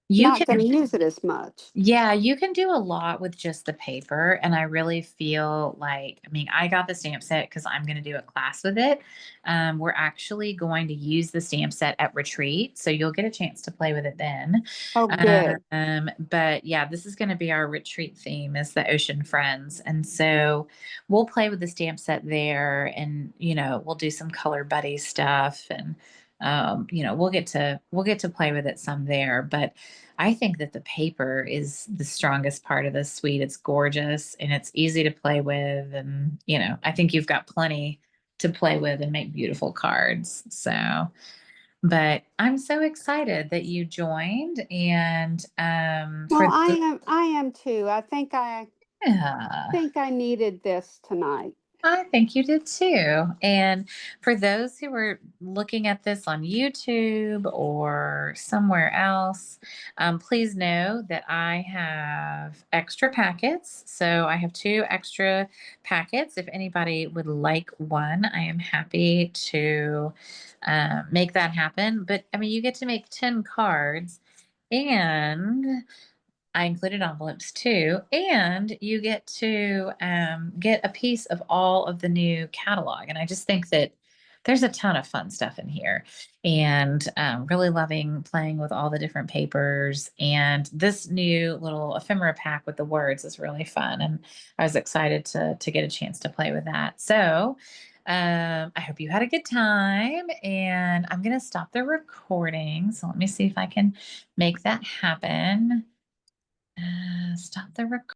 you not can going to use it as much. Yeah, you can do a lot with just the paper. And I really feel like, I mean, I got the stamp set because I'm going to do a class with it. We're actually going to use the stamp set at retreat. So you'll get a chance to play with it then. Oh, good. But yeah, this is going to be our retreat theme is the Ocean Friends. And so we'll play with the stamp set there and, we'll do some color buddy stuff and, we'll get to play with it some there, but I think that the paper is the strongest part of this suite. It's gorgeous and it's easy to play with. And, I think you've got plenty to play with and make beautiful cards. So, but I'm so excited that you joined. And Well, I am too. yeah. Think I needed this tonight. I think you did too. And for those who are looking at this on YouTube or somewhere else, please know that I have extra packets. So I have 2 extra packets. If anybody would like one, I am happy to make that happen. But I mean, you get to make 10 cards and I included envelopes too, and you get to get a piece of all of the new catalog. And I just think that there's a ton of fun stuff in here, and really loving playing with all the different papers. And this new little ephemera pack with the words is really fun, and I was excited to get a chance to play with that. So. I hope you had a good time, and I'm going to stop the recording. So let me see if I can make that happen. Stop the recording.